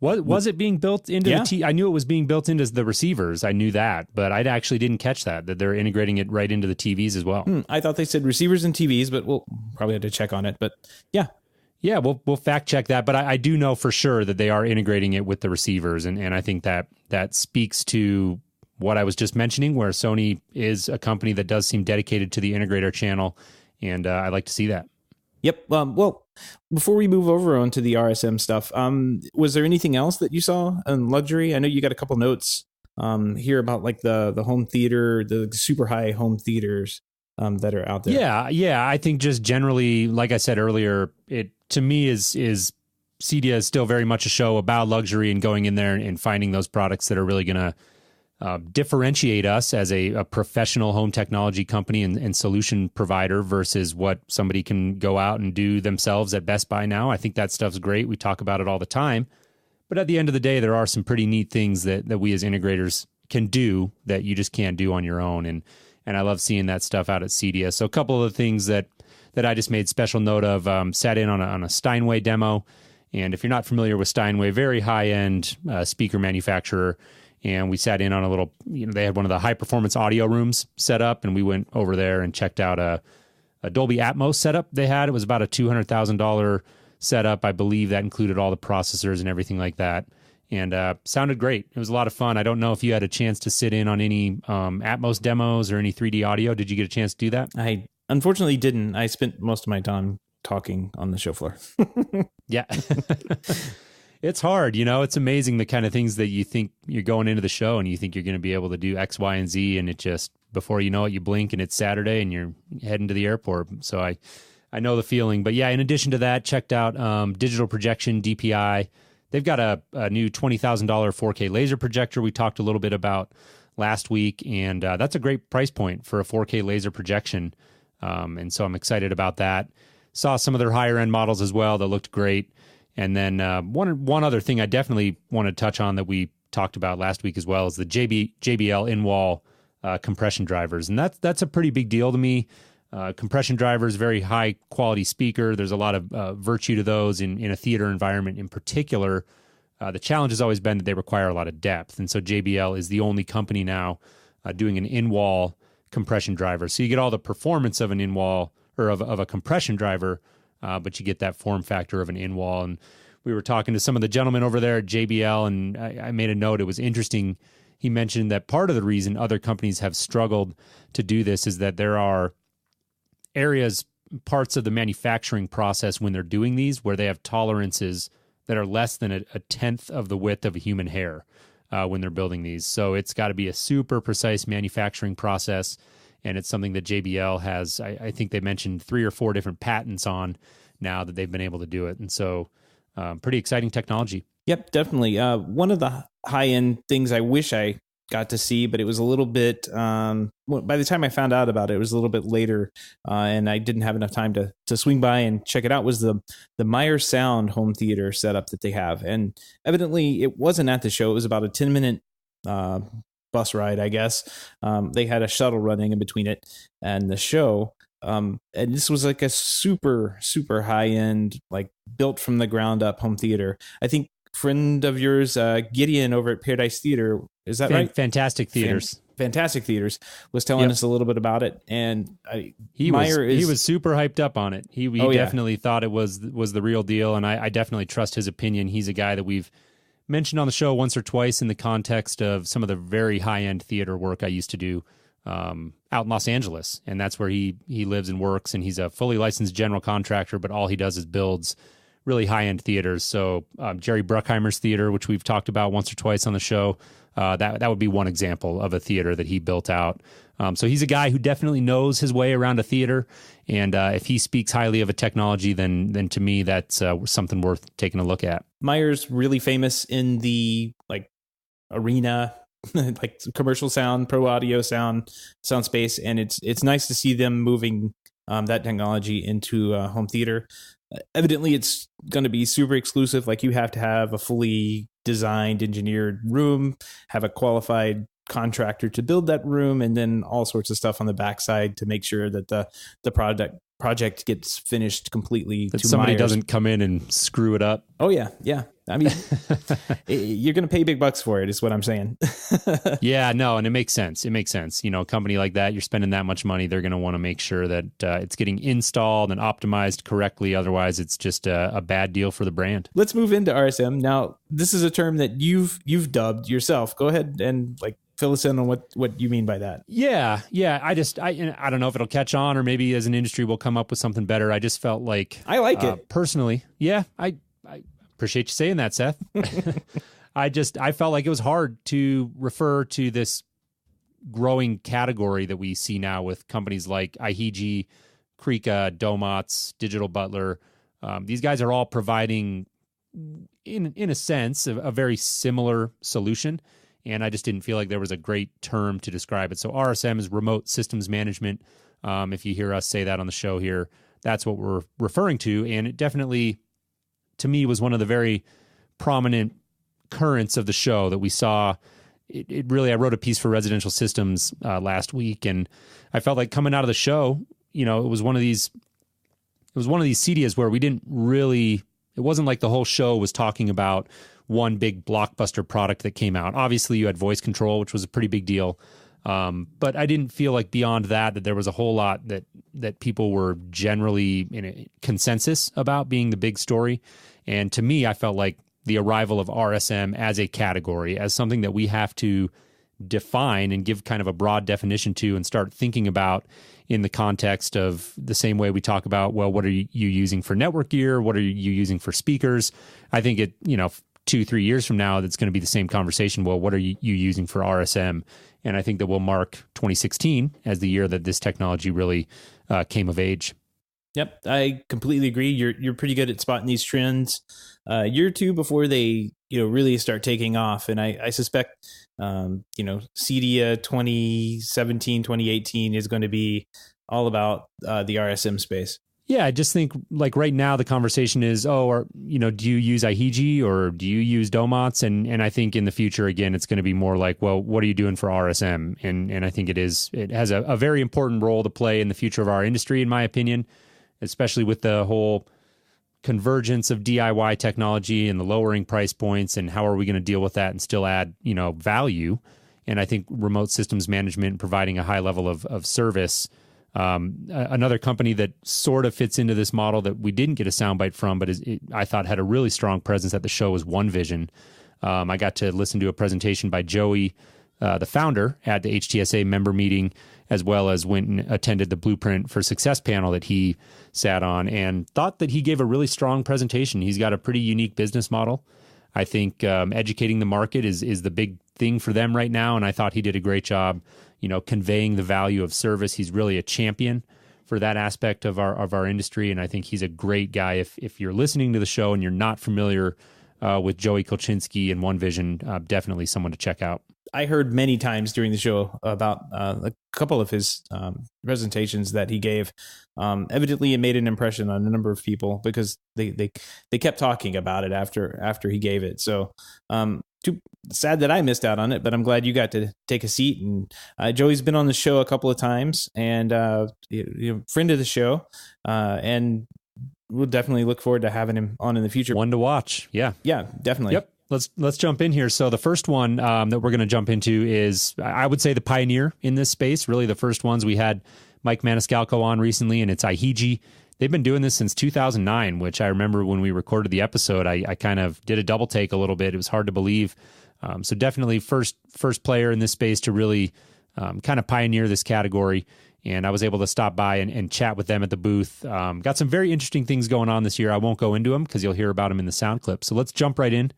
Was it being built into the I knew it was being built into the receivers. I knew that, but I actually didn't catch that they're integrating it right into the TVs as well. I thought they said receivers and TVs, but we'll probably have to check on it. But yeah. Yeah, we'll fact check that, but I do know for sure that they are integrating it with the receivers, and I think that speaks to what I was just mentioning, where Sony is a company that does seem dedicated to the integrator channel, and I like to see that. Yep. Well, before we move over onto the RSM stuff, was there anything else that you saw in luxury? I know you got a couple notes here about like the home theater, the super high home theaters that are out there. Yeah. I think just generally, like I said earlier, it to me is CEDIA is still very much a show about luxury and going in there and finding those products that are really going to differentiate us as a professional home technology company and solution provider versus what somebody can go out and do themselves at Best Buy now. I think that stuff's great. We talk about it all the time. But at the end of the day, there are some pretty neat things that we as integrators can do that you just can't do on your own. And I love seeing that stuff out at CEDIA. So a couple of the things that I just made special note of, sat in on a Steinway demo, And if you're not familiar with Steinway, very high-end speaker manufacturer. And we sat in on a little, they had one of the high-performance audio rooms set up, and we went over there and checked out a Dolby Atmos setup they had. It was about a $200,000 setup. I believe that included all the processors and everything like that. And sounded great. It was a lot of fun. I don't know if you had a chance to sit in on any Atmos demos or any 3D audio. Did you get a chance to do that? I unfortunately didn't. I spent most of my time talking on the show floor. Yeah. It's hard, it's amazing the kind of things that you think you're going into the show and you think you're going to be able to do X, Y, and Z, and it just, before you know it, you blink and it's Saturday and you're heading to the airport. So I know the feeling. But yeah, in addition to that, checked out digital projection, DPI. They've got a new $20,000 4K laser projector we talked a little bit about last week, and that's a great price point for a 4K laser projection. And so I'm excited about that. Saw some of their higher end models as well that looked great. And then one other thing I definitely want to touch on that we talked about last week as well is the JBL in-wall compression drivers. And that's a pretty big deal to me. Compression drivers, very high quality speaker. There's a lot of virtue to those in a theater environment in particular. The challenge has always been that they require a lot of depth. And so JBL is the only company now doing an in-wall compression driver. So you get all the performance of an in-wall or of a compression driver, but you get that form factor of an in-wall. And we were talking to some of the gentlemen over there at JBL, and I made a note. It was interesting. He mentioned that part of the reason other companies have struggled to do this is that there are areas, parts of the manufacturing process when they're doing these where they have tolerances that are less than a tenth of the width of a human hair when they're building these. So it's got to be a super precise manufacturing process. And it's something that JBL has, I think they mentioned 3 or 4 different patents on now that they've been able to do it. And so pretty exciting technology. Yep, definitely. One of the high-end things I wish I got to see, but it was a little bit, by the time I found out about it, it was a little bit later, and I didn't have enough time to swing by and check it out, was the Meyer Sound home theater setup that they have. And evidently it wasn't at the show. It was about a 10-minute bus ride, I guess. They had a shuttle running in between it and the show. And this was like a super, super high end, like built from the ground up home theater. I think friend of yours, Gideon over at Paradise Theater, is that right? Fantastic Theaters. Fantastic Theaters was telling us a little bit about it. And he was super hyped up on it. He definitely thought it was the real deal. And I definitely trust his opinion. He's a guy that we've mentioned on the show once or twice in the context of some of the very high-end theater work I used to do out in Los Angeles. And that's where he lives and works. And he's a fully licensed general contractor, but all he does is builds really high-end theaters. So Jerry Bruckheimer's theater, which we've talked about once or twice on the show, that would be one example of a theater that he built out. So he's a guy who definitely knows his way around a theater. And if he speaks highly of a technology, then to me, that's something worth taking a look at. Meyer's really famous in the arena, like commercial sound, pro audio sound space. And it's nice to see them moving that technology into home theater. Evidently, it's going to be super exclusive. Like you have to have a fully designed, engineered room, have a qualified contractor to build that room, and then all sorts of stuff on the backside to make sure that the project gets finished completely. That somebody doesn't come in and screw it up. Oh yeah. I mean, you're going to pay big bucks for it, is what I'm saying. Yeah, no, and it makes sense. A company like that, you're spending that much money, they're going to want to make sure that it's getting installed and optimized correctly. Otherwise, it's just a bad deal for the brand. Let's move into RSM. Now, this is a term that you've dubbed yourself. Go ahead and fill us in on what you mean by that. Yeah. I don't know if it'll catch on, or maybe as an industry we'll come up with something better. I just felt like I like it personally. Yeah, I appreciate you saying that, Seth. I felt like it was hard to refer to this growing category that we see now with companies like IHG, Krika, Domots, Digital Butler. These guys are all providing, in a sense, a very similar solution. And I just didn't feel like there was a great term to describe it. So RSM is remote systems management. If you hear us say that on the show here, that's what we're referring to. And it definitely, to me, was one of the very prominent currents of the show that we saw. It really, I wrote a piece for Residential Systems last week, and I felt like coming out of the show, it was one of these CEDIAs where we didn't really It wasn't like the whole show was talking about one big blockbuster product that came out. Obviously, you had voice control, which was a pretty big deal. But I didn't feel like beyond that there was a whole lot that people were generally in a consensus about being the big story. And to me, I felt like the arrival of RSM as a category, as something that we have to define and give kind of a broad definition to and start thinking about in the context of the same way we talk about, well, what are you using for network gear? What are you using for speakers? I think 2-3 years from now, that's going to be the same conversation. Well, what are you using for RSM? And I think that we'll mark 2016 as the year that this technology really came of age. Yep, I completely agree. You're pretty good at spotting these trends a year or two before they really start taking off. And I suspect CEDIA 2017, 2018 is going to be all about the RSM space. Yeah, I just think like right now the conversation is, do you use IHG or do you use Domots? And I think in the future, again, it's going to be more like, well, what are you doing for RSM? And I think it has a very important role to play in the future of our industry, in my opinion, especially with the whole convergence of DIY technology and the lowering price points, and how are we going to deal with that and still add, value? And I think remote systems management and providing a high level of service. Another company that sort of fits into this model that we didn't get a soundbite from, but I thought had a really strong presence at the show, was OneVision. I got to listen to a presentation by Joey, the founder, at the HTSA member meeting, as well as went and attended the Blueprint for Success panel that he sat on, and thought that he gave a really strong presentation. He's got a pretty unique business model. I think educating the market is the big thing for them right now, and I thought he did a great job conveying the value of service. He's really a champion for that aspect of our industry, and I think he's a great guy. If you're listening to the show and you're not familiar with Joey Kolchinsky and OneVision, definitely someone to check out. I heard many times during the show about a couple of his presentations that he gave. Evidently, it made an impression on a number of people because they kept talking about it after he gave it. So too sad that I missed out on it, but I'm glad you got to take a seat. And Joey's been on the show a couple of times, and friend of the show, and we'll definitely look forward to having him on in the future. One to watch. Yeah, definitely. Yep. Let's jump in here. So the first one that we're going to jump into is, I would say, the pioneer in this space. Really, the first ones. We had Mike Maniscalco on recently, and it's IHG. They've been doing this since 2009, which I remember when we recorded the episode, I kind of did a double take a little bit. It was hard to believe. So definitely first player in this space to really kind of pioneer this category. And I was able to stop by and chat with them at the booth. Got some very interesting things going on this year. I won't go into them because you'll hear about them in the sound clip. So let's jump right in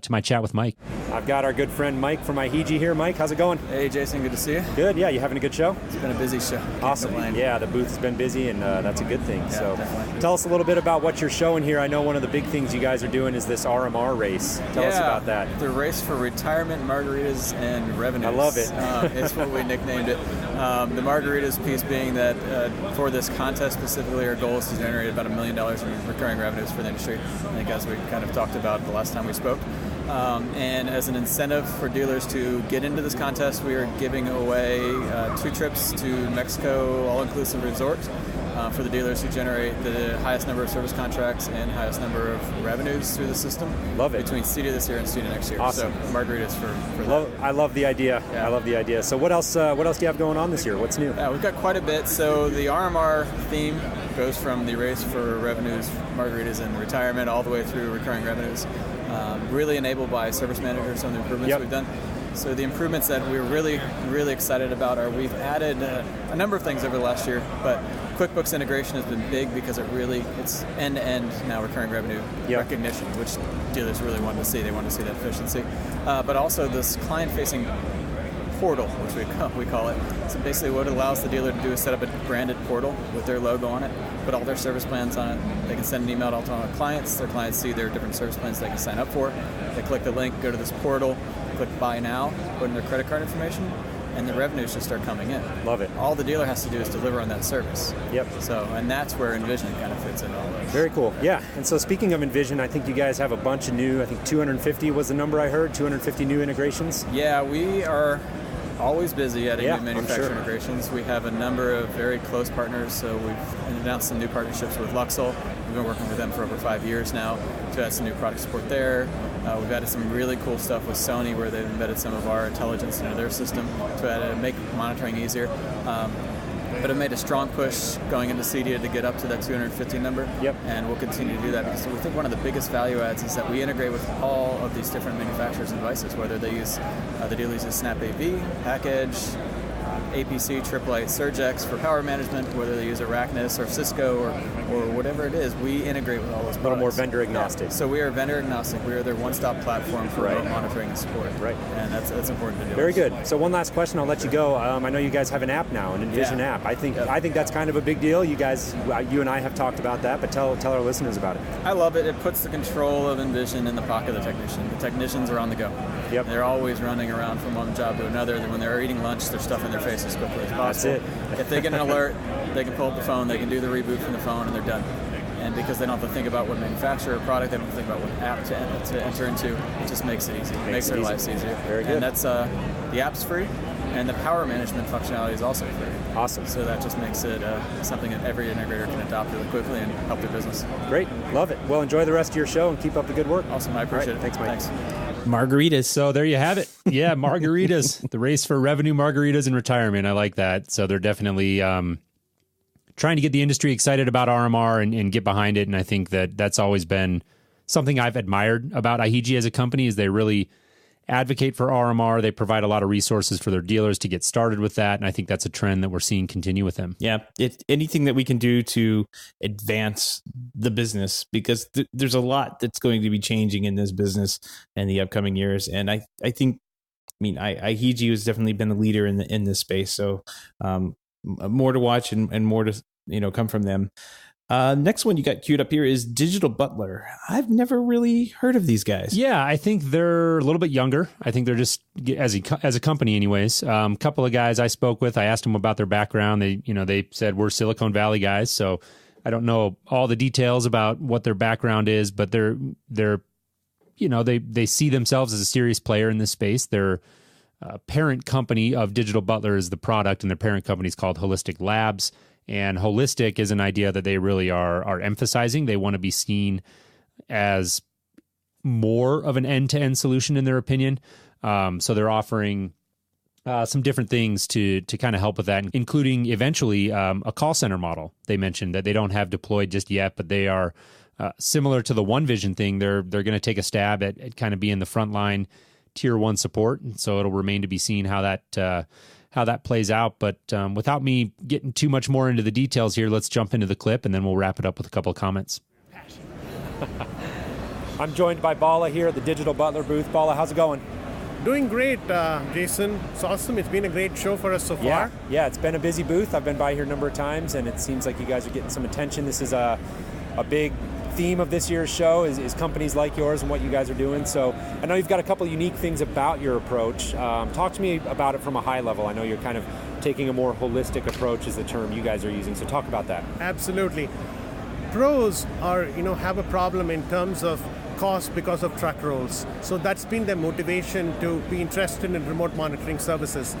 to my chat with Mike. I've got our good friend Mike from IHG here. Mike, how's it going? Hey, Jason, good to see you. Good, yeah. You having a good show? It's been a busy show. Awesome. Yeah, the booth's been busy, and that's a good thing. Yeah, so definitely. Tell us a little bit about what you're showing here. I know one of the big things you guys are doing is this RMR race. Tell us about that. The race for retirement, margaritas, and revenues. I love it. It's what we nicknamed it. The margaritas piece being that for this contest specifically, our goal is to generate about $1 million in recurring revenues for the industry. I think as we kind of talked about the last time we spoke. And as an incentive for dealers to get into this contest, we are giving away 2 trips to Mexico all-inclusive resort for the dealers who generate the highest number of service contracts and highest number of revenues through the system. Love it. Between CEDIA this year and CEDIA next year. Awesome. So margaritas for that. I love the idea. Yeah. I love the idea. So what else do you have going on this year? What's new? We've got quite a bit. So the RMR theme goes from the race for revenues, margaritas, and retirement all the way through recurring revenues. Really enabled by Service Manager, some of the improvements we've done. So the improvements that we're really, really excited about are we've added a number of things over the last year, but QuickBooks integration has been big because it's end-to-end now recurring revenue recognition, which dealers really want to see. They want to see that efficiency. But also this client-facing portal, which we call it. So basically what it allows the dealer to do is set up a branded portal with their logo on it, put all their service plans on it. They can send an email to all their clients. Their clients see their different service plans they can sign up for. They click the link, go to this portal, click Buy Now, put in their credit card information, and the revenues just start coming in. Love it. All the dealer has to do is deliver on that service. Yep. So, and that's where Envision kind of fits in all this. Very cool. Yeah. And so speaking of Envision, I think you guys have a bunch of new, I think 250 was the number I heard, 250 new integrations. Yeah, we are always busy adding Yeah, new manufacturer I'm sure. integrations. We have a number of very close partners, so we've announced some new partnerships with Luxol. We've been working with them for over 5 years now to add some new product support there. We've added some really cool stuff with Sony where they've embedded some of our intelligence into their system to make monitoring easier. But it made a strong push going into CEDIA to get up to that 250 number. Yep. And we'll continue to do that because we think one of the biggest value adds is that we integrate with all of these different manufacturers and devices, whether they use, the deal uses Snap AV, Package, APC, AAA, Surgex for power management, whether they use Arachnus or Cisco or whatever it is, we integrate with all those products. A little more vendor agnostic. So we are vendor agnostic. We are their one-stop platform for remote monitoring and support. Right. And that's important to do. Very good. So one last question, I'll let you go. I know you guys have an app now, an Envision app. I think that's kind of a big deal. You guys, you and I have talked about that, but tell our listeners about it. I love it. It puts the control of Envision in the pocket of the technician. The technicians are on the go. Yep. They're always running around from one job to another. When they're eating lunch, they're stuffing their face as quickly as possible. That's it. If they get an alert, they can pull up the phone, they can do the reboot from the phone, and they're done. And because they don't have to think about what manufacturer or product, they don't have to think about what app to enter into, it just makes it easy. It makes their lives easier. Very good. And that's the app's free, and the power management functionality is also free. Awesome. So that just makes it something that every integrator can adopt really quickly and help their business. Great. Love it. Well, enjoy the rest of your show and keep up the good work. Awesome. I appreciate it. Thanks, Mike. Thanks. Margaritas. So there you have it. Yeah, margaritas. The race for revenue, margaritas, and retirement. I like that. So they're definitely trying to get the industry excited about RMR and get behind it. And I think that's always been something I've admired about IHG as a company is they really advocate for RMR. They provide a lot of resources for their dealers to get started with that. And I think that's a trend that we're seeing continue with them. Yeah, anything that we can do to advance the business, because there's a lot that's going to be changing in this business in the upcoming years. And I think, IHG has definitely been a leader in this space. So more to watch and more to come from them. Next one you got queued up here is Digital Butler. I've never really heard of these guys. Yeah, I think they're a little bit younger. I think they're just as a company, anyways. A couple of guys I spoke with, I asked them about their background. They said we're Silicon Valley guys, so I don't know all the details about what their background is, but they see themselves as a serious player in this space. Their parent company of Digital Butler is the product, and their parent company is called Holistic Labs. And holistic is an idea that they really are emphasizing. They want to be seen as more of an end-to-end solution in their opinion. So they're offering some different things to kind of help with that, including eventually a call center model. They mentioned that they don't have deployed just yet, but they are similar to the OneVision thing. They're going to take a stab at kind of being the frontline tier one support. And so it'll remain to be seen how that plays out. But without me getting too much more into the details here, let's jump into the clip and then we'll wrap it up with a couple of comments. I'm joined by Bala here at the Digital Butler booth. Bala, how's it going? Doing great, Jason. It's awesome. It's been a great show for us so far. Yeah, it's been a busy booth. I've been by here a number of times, and it seems like you guys are getting some attention. This is a big theme of this year's show is companies like yours and what you guys are doing. So I know you've got a couple unique things about your approach. Talk to me about it from a high level. I know you're kind of taking a more holistic approach is the term you guys are using. So talk about that. Absolutely. Pros have a problem in terms of cost because of truck rolls. So that's been their motivation to be interested in remote monitoring services.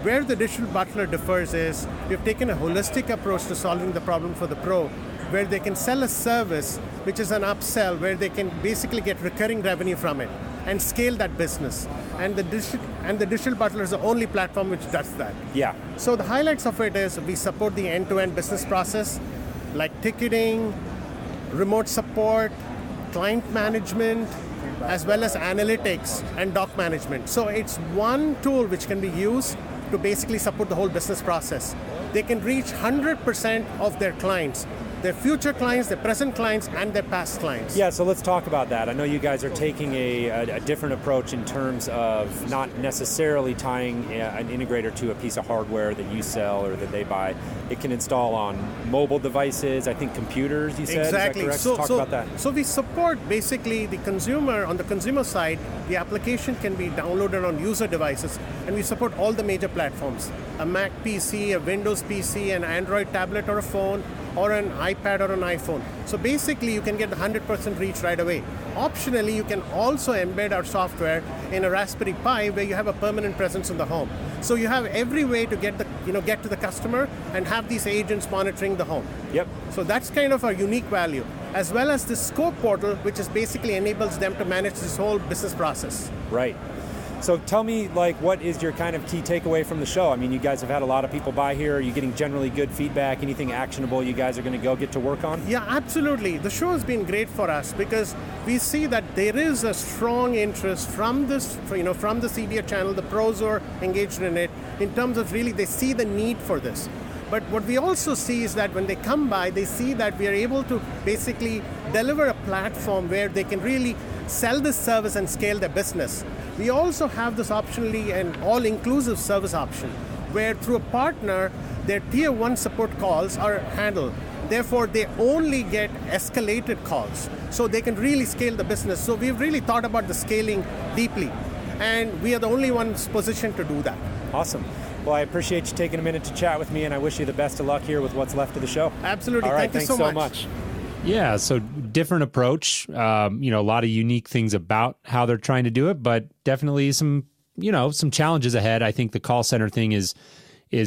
Where the Digital Butler differs is we've taken a holistic approach to solving the problem for the pro, where they can sell a service, which is an upsell, where they can basically get recurring revenue from it and scale that business. And the Digital Butler is the only platform which does that. Yeah. So the highlights of it is we support the end-to-end business process, like ticketing, remote support, client management, as well as analytics and doc management. So it's one tool which can be used to basically support the whole business process. They can reach 100% of their clients, their future clients, their present clients, and their past clients. Yeah, so let's talk about that. I know you guys are taking a different approach in terms of not necessarily tying an integrator to a piece of hardware that you sell or that they buy. It can install on mobile devices, I think computers, you said? Exactly. Is that correct? Talk about that. So we support basically the consumer. On the consumer side, the application can be downloaded on user devices, and we support all the major platforms. A Mac PC, a Windows PC, an Android tablet or a phone, or an iPad or an iPhone. So basically, you can get the 100% reach right away. Optionally, you can also embed our software in a Raspberry Pi where you have a permanent presence in the home. So you have every way to get to the customer and have these agents monitoring the home. Yep. So that's kind of our unique value, as well as the Scope portal, which is basically enables them to manage this whole business process. Right. So tell me, what is your kind of key takeaway from the show? I mean, you guys have had a lot of people by here. Are you getting generally good feedback? Anything actionable you guys are going to go get to work on? Yeah, absolutely. The show has been great for us because we see that there is a strong interest from this, from the CEDIA channel, the pros who are engaged in it, in terms of really they see the need for this. But what we also see is that when they come by, they see that we are able to basically deliver a platform where they can really sell this service and scale their business. We also have this optionally an all-inclusive service option, where through a partner, their tier 1 support calls are handled. Therefore, they only get escalated calls, so they can really scale the business. So we've really thought about the scaling deeply, and we are the only ones positioned to do that. Awesome. Well, I appreciate you taking a minute to chat with me, and I wish you the best of luck here with what's left of the show. Absolutely. All right, Thank you so much. Yeah, so different approach, a lot of unique things about how they're trying to do it, but definitely some challenges ahead. I think the call center thing is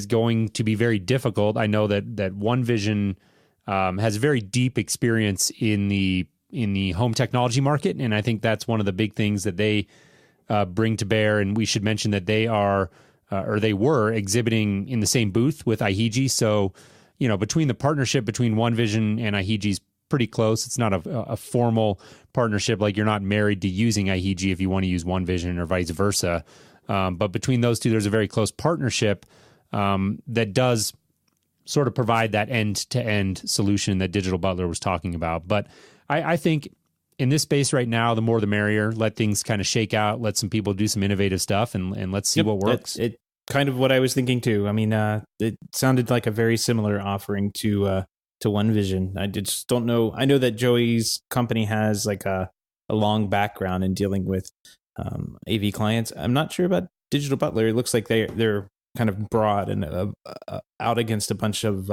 going to be very difficult. I know that OneVision has very deep experience in the home technology market, and I think that's one of the big things that they bring to bear. And we should mention that they are they were exhibiting in the same booth with IHEG. So, between the partnership between OneVision and IHEG's pretty close. It's not a formal partnership, like you're not married to using IHEG if you want to use OneVision or vice versa. But between those two, there's a very close partnership that does sort of provide that end-to-end solution that Digital Butler was talking about. But I think in this space right now, the more the merrier. Let things kind of shake out. Let some people do some innovative stuff, and let's see what works. It kind of what I was thinking too. I mean, it sounded like a very similar offering to OneVision. I just don't know. I know that Joey's company has like a long background in dealing with AV clients. I'm not sure about Digital Butler. It looks like they're kind of broad and out against a bunch of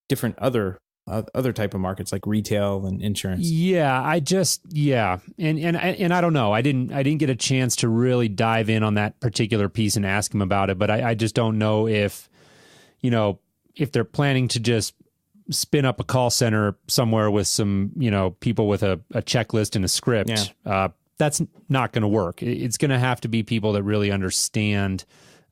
different other type of markets like retail and insurance. Yeah, and I don't know. I didn't get a chance to really dive in on that particular piece and ask him about it. But I just don't know if they're planning to just spin up a call center somewhere with some, people with a checklist and a script. Yeah. That's not going to work. It's going to have to be people that really understand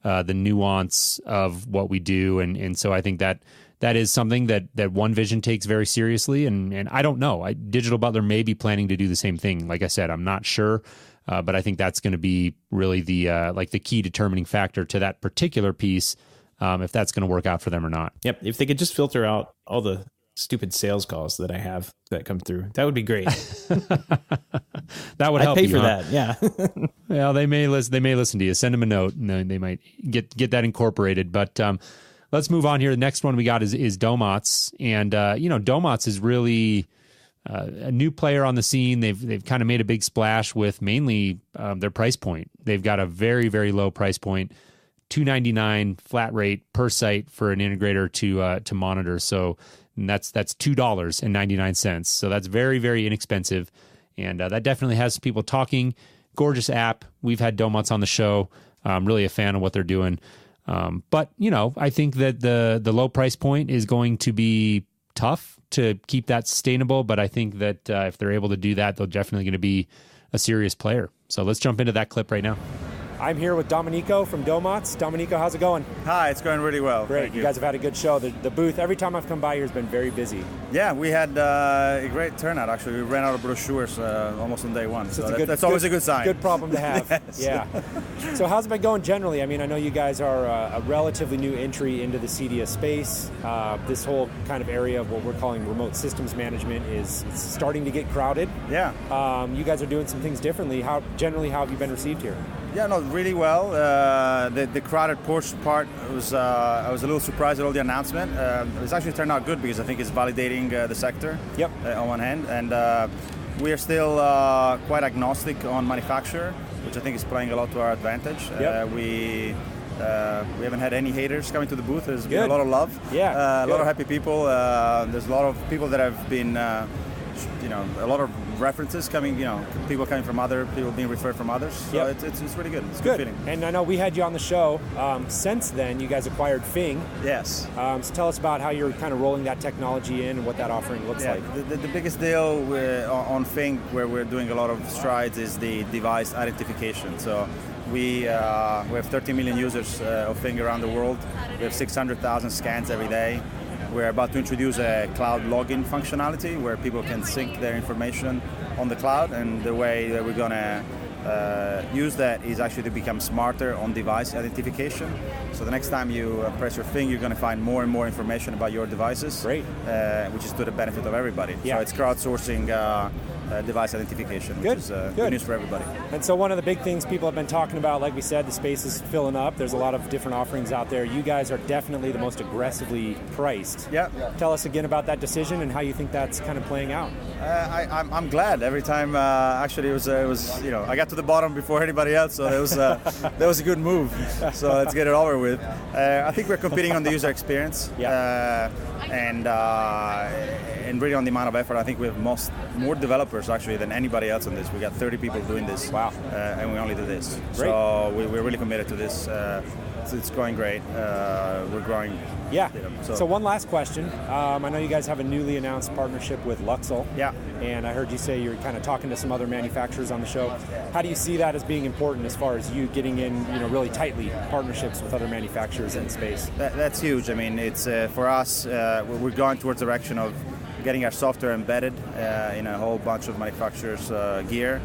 the nuance of what we do. And so I think that is something that OneVision takes very seriously. And I don't know. Digital Butler may be planning to do the same thing. Like I said, I'm not sure. But I think that's going to be really the key determining factor to that particular piece. If that's going to work out for them or not. Yep. If they could just filter out all the stupid sales calls that I have that come through, that would be great. That would help. I'd pay you, for huh? that. Yeah. Well, they may listen to you. Send them a note, and they might get that incorporated. But let's move on here. The next one we got is Domots, and Domots is really a new player on the scene. They've kind of made a big splash with mainly their price point. They've got a very, very low price point. $299 flat rate per site for an integrator to monitor. So that's $2.99. So that's very, very inexpensive. And that definitely has people talking. Gorgeous app. We've had Domots on the show. I'm really a fan of what they're doing. But, I think that the low price point is going to be tough to keep that sustainable. But I think that if they're able to do that, they're definitely going to be a serious player. So let's jump into that clip right now. I'm here with Domenico from Domots. Domenico, how's it going? Hi, it's going really well. Great. Thank you guys have had a good show. The booth, every time I've come by here, has been very busy. Yeah, we had a great turnout, actually. We ran out of brochures almost on day one. So that's always a good sign. Good problem to have. Yes. Yeah. So how's it been going generally? I mean, I know you guys are a relatively new entry into the CEDIA space. This whole kind of area of what we're calling remote systems management is starting to get crowded. Yeah. You guys are doing some things differently. How have you been received here? Yeah, no, really well. The crowded portion part was I was a little surprised at all the announcement. It's actually turned out good because I think it's validating the sector. Yep. On one hand, and we are still quite agnostic on manufacturer, which I think is playing a lot to our advantage. Yep. We We haven't had any haters coming to the booth. There's been Good. a lot of love. Yeah, a lot of happy people. There's a lot of people that have been, a lot of references coming. People coming from other people being referred from others. So it's really good. It's a good feeling. And I know we had you on the show. Since then, you guys acquired Fing. Yes. So tell us about how you're kind of rolling that technology in and what that offering looks like. The biggest deal on Fing, where we're doing a lot of strides, is the device identification. So we have 30 million users of Fing around the world. We have 600,000 scans every day. We're about to introduce a cloud login functionality where people can sync their information on the cloud, and the way that we're going to use that is actually to become smarter on device identification. So the next time you press your Fing, you're going to find more and more information about your devices. Great. Which is to the benefit of everybody. Yeah. So it's crowdsourcing device identification, which is good news for everybody. And so one of the big things people have been talking about, like we said, the space is filling up. There's a lot of different offerings out there. You guys are definitely the most aggressively priced. Yeah. Tell us again about that decision and how you think that's kind of playing out. I'm glad. Every time, actually, it was I got to the bottom before anybody else, so that was a good move. So let's get it over with. I think we're competing on the user experience. And really on the amount of effort. I think we have more developers actually than anybody else on this. We got 30 people doing this. Wow. And we only do this. Great. So we're really committed to this. It's going great. We're growing. Yeah. So one last question. I know you guys have a newly announced partnership with Luxel. Yeah. And I heard you say you're kind of talking to some other manufacturers on the show. How do you see that as being important as far as you getting in, really tightly partnerships with other manufacturers in the space? That's huge. I mean, it's for us. We're going towards the direction of getting our software embedded in a whole bunch of manufacturers' gear.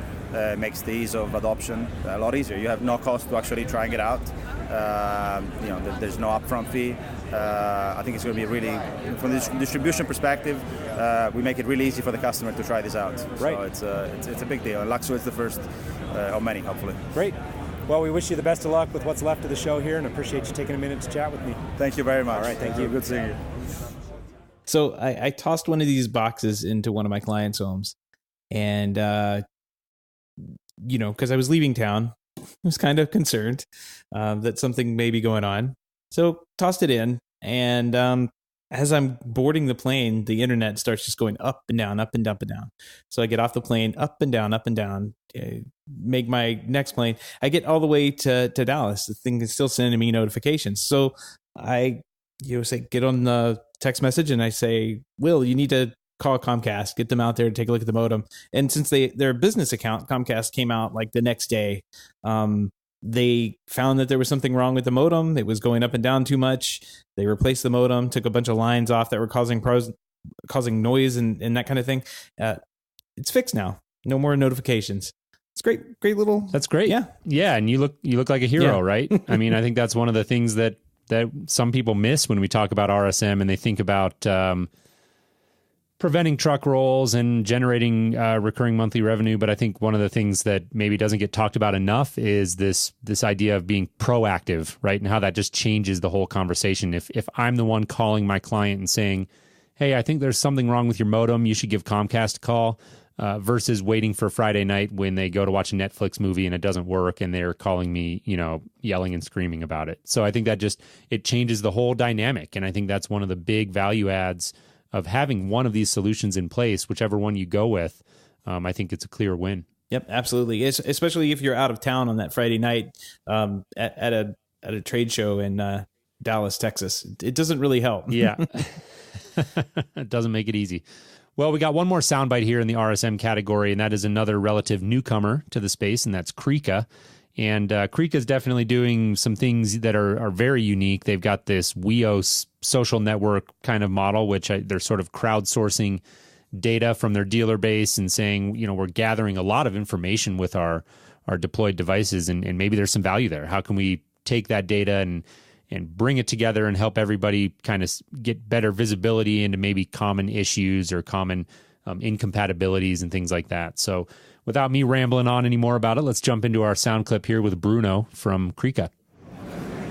Makes the ease of adoption a lot easier. You have no cost to actually trying it out. There's no upfront fee. I think it's going to be really, from the distribution perspective, we make it really easy for the customer to try this out. Right. So it's a big deal. And Luxel is the first of many, hopefully. Great. Well, we wish you the best of luck with what's left of the show here, and appreciate you taking a minute to chat with me. Thank you very much. All right, thank you. Good seeing you. So I tossed one of these boxes into one of my clients' homes, and because I was leaving town, I was kind of concerned that something may be going on. So tossed it in, and as I'm boarding the plane, the internet starts just going up and down, up and down, up and down. So I get off the plane, up and down, make my next plane. I get all the way to Dallas. The thing is still sending me notifications. So I get on the text message and I say, Will, you need to call Comcast, get them out there to take a look at the modem. And since their business account, Comcast, came out like the next day, they found that there was something wrong with the modem. It was going up and down too much. They replaced the modem, took a bunch of lines off that were causing noise and that kind of thing. It's fixed now. No more notifications. It's great little. That's great. Yeah. And you look like a hero, right? I mean, I think that's one of the things that some people miss when we talk about RSM, and they think about preventing truck rolls and generating recurring monthly revenue. But I think one of the things that maybe doesn't get talked about enough is this idea of being proactive, right? And how that just changes the whole conversation. If I'm the one calling my client and saying, hey, I think there's something wrong with your modem, you should give Comcast a call, versus waiting for Friday night when they go to watch a Netflix movie and it doesn't work and they're calling me, yelling and screaming about it. So I think that it changes the whole dynamic. And I think that's one of the big value adds of having one of these solutions in place, whichever one you go with. I think it's a clear win. Yep, absolutely. Especially if you're out of town on that Friday night at a trade show in Dallas, Texas. It doesn't really help. Yeah. It doesn't make it easy. Well, we got one more soundbite here in the RSM category, and that is another relative newcomer to the space, and that's Krika. And Krika is definitely doing some things that are very unique. They've got this WEOS social network kind of model, which they're sort of crowdsourcing data from their dealer base and saying, we're gathering a lot of information with our deployed devices, and maybe there's some value there. How can we take that data and bring it together and help everybody kind of get better visibility into maybe common issues or common incompatibilities and things like that. So without me rambling on anymore about it, let's jump into our sound clip here with Bruno from Krika.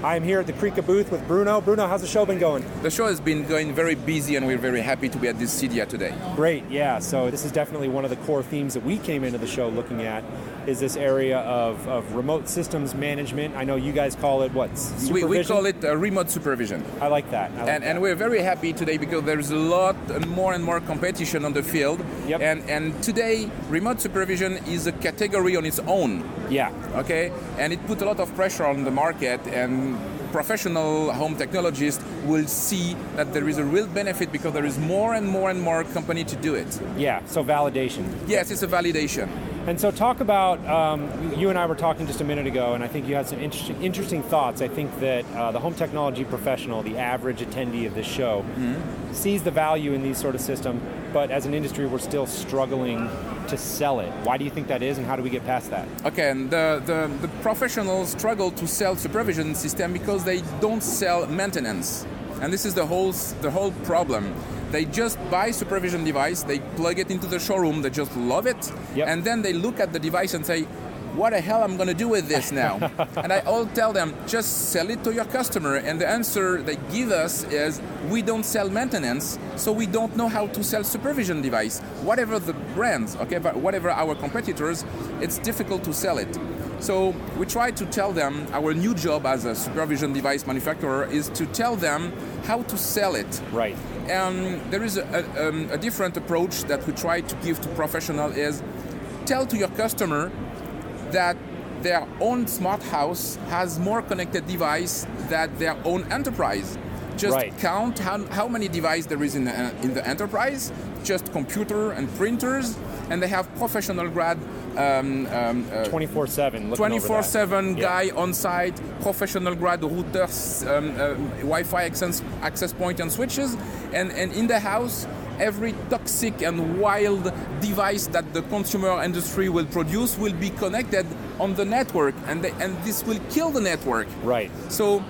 I'm here at the Krika booth with Bruno. Bruno, how's the show been going? The show has been going very busy, and we're very happy to be at this CEDIA today. Great, yeah. So this is definitely one of the core themes that we came into the show looking at, is this area of remote systems management. I know you guys call it what? Supervision? We call it remote supervision. I like that. And we're very happy today because there's a lot and more competition on the field. Yep. And today, remote supervision is a category on its own. Yeah. Okay? And it put a lot of pressure on the market, and professional home technologists will see that there is a real benefit because there is more and more company to do it. Yeah, so validation. Yes, it's a validation. And so talk about, you and I were talking just a minute ago, and I think you had some interesting thoughts. I think that the home technology professional, the average attendee of this show, sees the value in these sort of systems, but as an industry, we're still struggling to sell it. Why do you think that is, and how do we get past that? Okay, and the professionals struggle to sell supervision system because they don't sell maintenance. And this is the whole problem. They just buy supervision device, they plug it into the showroom, they just love it, and then they look at the device and say, what the hell I'm going to do with this now? And I all tell them, just sell it to your customer. And the answer they give us is, we don't sell maintenance, so we don't know how to sell supervision device. Whatever the brands, okay, but whatever our competitors, it's difficult to sell it. So we try to tell them, our new job as a supervision device manufacturer is to tell them how to sell it. Right. And there is a different approach that we try to give to professionals is, tell to your customer that their own smart house has more connected device than their own enterprise. Just count how many devices there is in the enterprise, just computer and printers, and they have professional grade 24/7 24/7 guy on site, professional grade routers, Wi-Fi access point and switches, and in the house, every toxic and wild device that the consumer industry will produce will be connected on the network, and this will kill the network. Right. So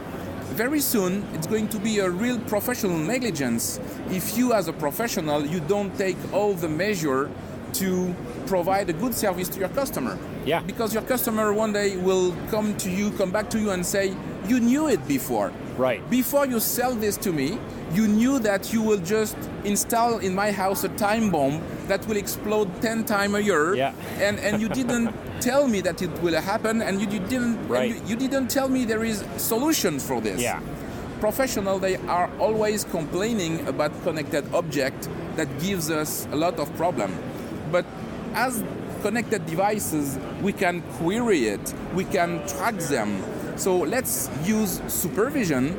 very soon it's going to be a real professional negligence if you as a professional you don't take all the measure to provide a good service to your customer. Yeah. Because your customer one day will come back to you and say, you knew it before. Right. Before you sell this to me, you knew that you will just install in my house a time bomb that will explode 10 times a year. Yeah. And you didn't tell me that it will happen, and you didn't tell me there is solution for this. Yeah. Professionals, they are always complaining about connected object that gives us a lot of problem. But as connected devices, we can query it, we can track them. So let's use supervision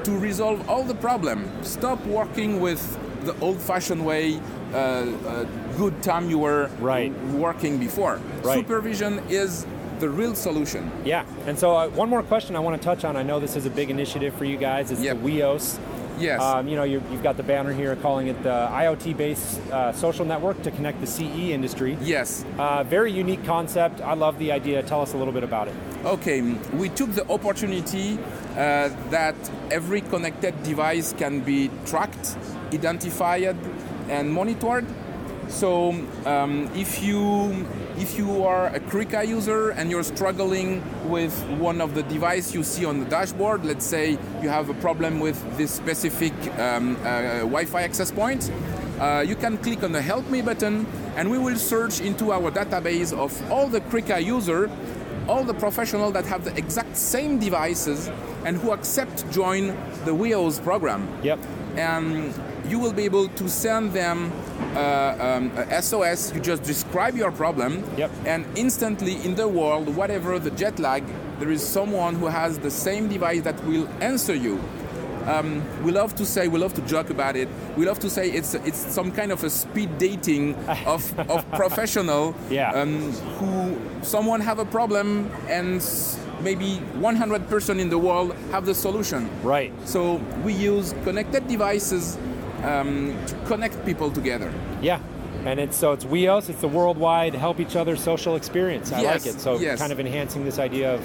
to resolve all the problem. Stop working with the old-fashioned way, good time you were working before. Right. Supervision is the real solution. Yeah, and so one more question I want to touch on. I know this is a big initiative for you guys. It's the WEOS. Yes. You've got the banner here calling it the IoT-based social network to connect the CE industry. Yes. Very unique concept. I love the idea. Tell us a little bit about it. Okay, we took the opportunity that every connected device can be tracked, identified, and monitored. So if you are a Krika user and you're struggling with one of the devices you see on the dashboard, let's say you have a problem with this specific Wi-Fi access point, you can click on the Help Me button, and we will search into our database of all the Krika users, all the professionals that have the exact same devices and who accept join the WEOS program. Yep. And you will be able to send them a SOS. You just describe your problem, and instantly in the world, whatever the jet lag, there is someone who has the same device that will answer you. We love to joke about it. We love to say it's some kind of a speed dating of professional who someone have a problem and maybe 100% in the world have the solution. Right. So we use connected devices to connect people together. Yeah. And it's WEOS, it's the worldwide help each other social experience. I like it. So kind of enhancing this idea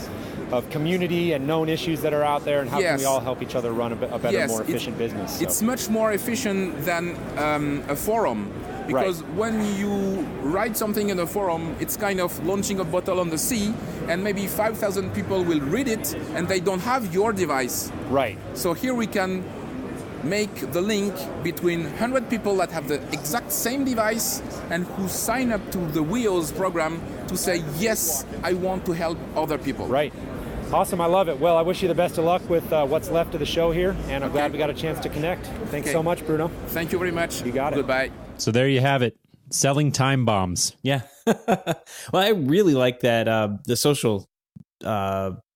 of community and known issues that are out there, and how can we all help each other run a better, more efficient business. So. It's much more efficient than a forum. Because when you write something in a forum, it's kind of launching a bottle on the sea, and maybe 5,000 people will read it, and they don't have your device. Right. So here we can make the link between 100 people that have the exact same device and who sign up to the Wheels program to say, yes, I want to help other people. Right. Awesome. I love it. Well, I wish you the best of luck with what's left of the show here, and I'm glad we got a chance to connect. Thanks so much, Bruno. Thank you very much. You got it. Goodbye. So there you have it. Selling time bombs. Yeah. Well, I really like that the social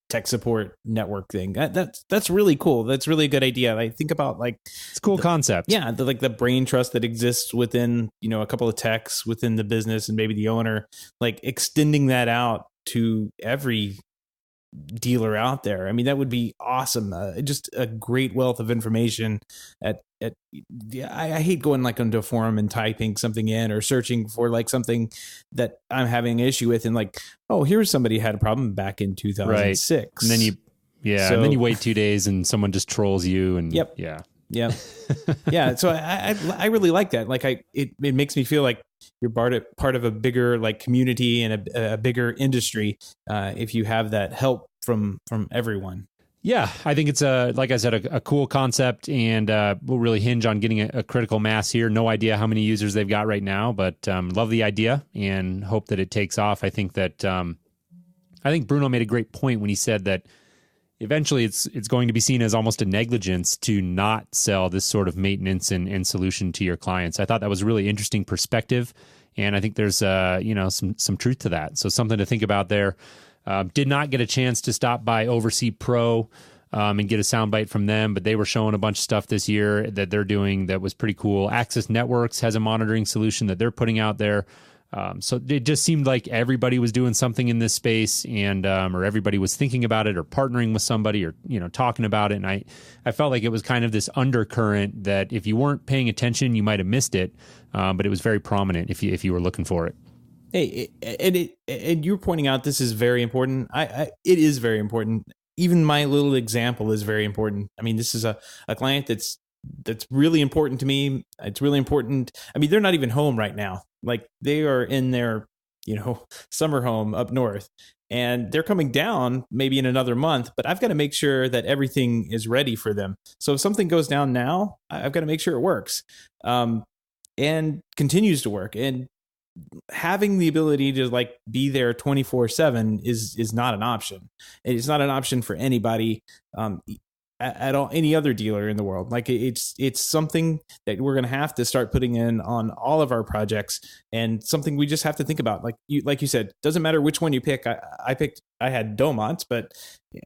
tech support network thing. That's really cool. That's really a good idea. I think about it's a cool concept. Yeah, the brain trust that exists within a couple of techs within the business and maybe the owner, like extending that out to every dealer out there. I mean, that would be awesome. Just a great wealth of information. I hate going into a forum and typing something in or searching for something that I'm having an issue with, and here's somebody who had a problem back in 2006. Right. And then and then you wait 2 days and someone just trolls you. And Yep. Yeah. Yeah. So I really like that. It makes me feel like you're part of a bigger community and a bigger industry if you have that help from everyone. Yeah, I think it's like I said, a cool concept, and we'll really hinge on getting a critical mass here. No idea how many users they've got right now, but love the idea and hope that it takes off. I think Bruno made a great point when he said that eventually it's going to be seen as almost a negligence to not sell this sort of maintenance and solution to your clients. I thought that was a really interesting perspective, and I think there's some truth to that. So something to think about there. Did not get a chance to stop by Oversee Pro and get a soundbite from them, but they were showing a bunch of stuff this year that they're doing that was pretty cool. Access Networks has a monitoring solution that they're putting out there. So it just seemed like everybody was doing something in this space, and or everybody was thinking about it or partnering with somebody or talking about it. And I felt like it was kind of this undercurrent that if you weren't paying attention, you might have missed it, but it was very prominent if you were looking for it. Hey, and you're pointing out this is very important. It is very important. Even my little example is very important. I mean, this is a client that's really important to me. It's really important. I mean, they're not even home right now. They are in their, summer home up north, and they're coming down maybe in another month, but I've got to make sure that everything is ready for them. So if something goes down now, I've got to make sure it works, and continues to work. And having the ability to be there 24/7 is not an option. It's not an option for anybody at all, any other dealer in the world. It's something that we're going to have to start putting in on all of our projects, and something we just have to think about. Like you said, doesn't matter which one you pick. I had Domont, but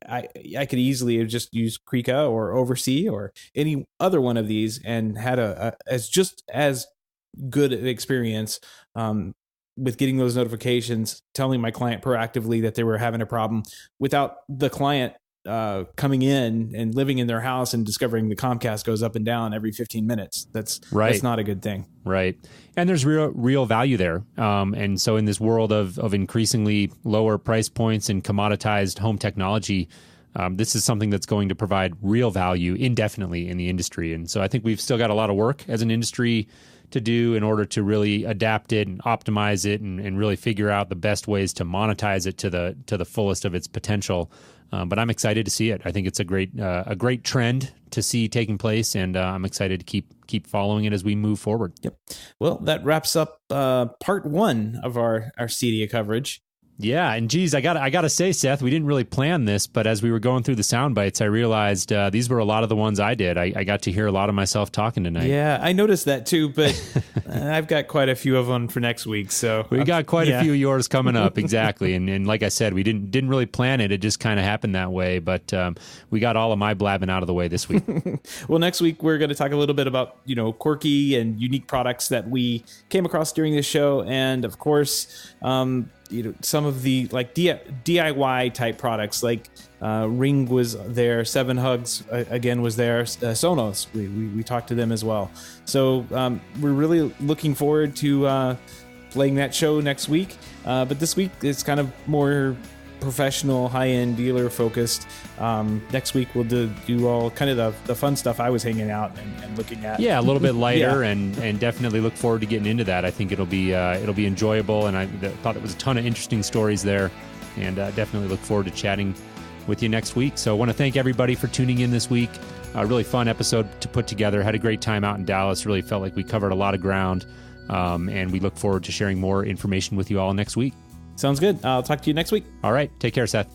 I could easily have just used Krika or Oversee or any other one of these and had as good an experience with getting those notifications, telling my client proactively that they were having a problem without the client coming in and living in their house and discovering the Comcast goes up and down every 15 minutes. That's not a good thing. Right. And there's real value there. And so in this world of increasingly lower price points and commoditized home technology, this is something that's going to provide real value indefinitely in the industry. And so I think we've still got a lot of work as an industry to do in order to really adapt it and optimize it and really figure out the best ways to monetize it to the fullest of its potential. But I'm excited to see it. I think it's a great trend to see taking place, and I'm excited to keep following it as we move forward. Yep. Well, that wraps up part one of our CEDIA coverage. Yeah, and geez, I gotta say, Seth, we didn't really plan this, but as we were going through the sound bites, I realized these were a lot of the ones I did. I got to hear a lot of myself talking tonight. Yeah, I noticed that too, but I've got quite a few of them for next week. So we got quite a few of yours coming up, exactly. And like I said, we didn't really plan it; it just kind of happened that way. But we got all of my blabbing out of the way this week. Well, next week we're going to talk a little bit about quirky and unique products that we came across during this show, and of course. Some of the DIY type products like Ring was there, 7 Hugs again was there, Sonos, we talked to them as well. So we're really looking forward to playing that show next week. But this week it's kind of more professional, high-end dealer focused. Next week we'll do all kind of the fun stuff I was hanging out and looking at. Yeah, a little bit lighter, and definitely look forward to getting into that. I think it'll be enjoyable, and I thought there was a ton of interesting stories there, and definitely look forward to chatting with you next week. So I want to thank everybody for tuning in this week. A really fun episode to put together. Had a great time out in Dallas. Really felt like we covered a lot of ground, and we look forward to sharing more information with you all next week. Sounds good. I'll talk to you next week. All right. Take care, Seth.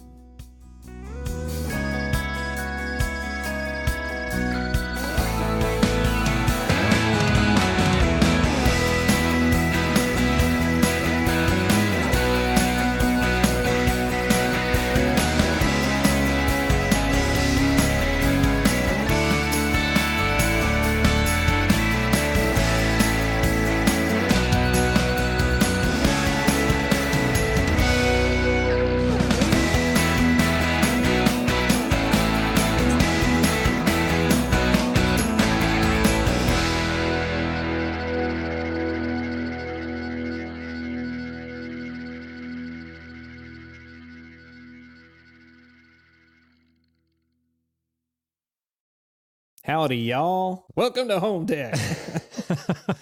Howdy, y'all. Welcome to Home Tech.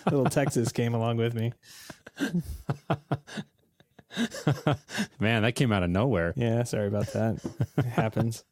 Little Texas came along with me. Man, that came out of nowhere. Yeah, sorry about that. It happens.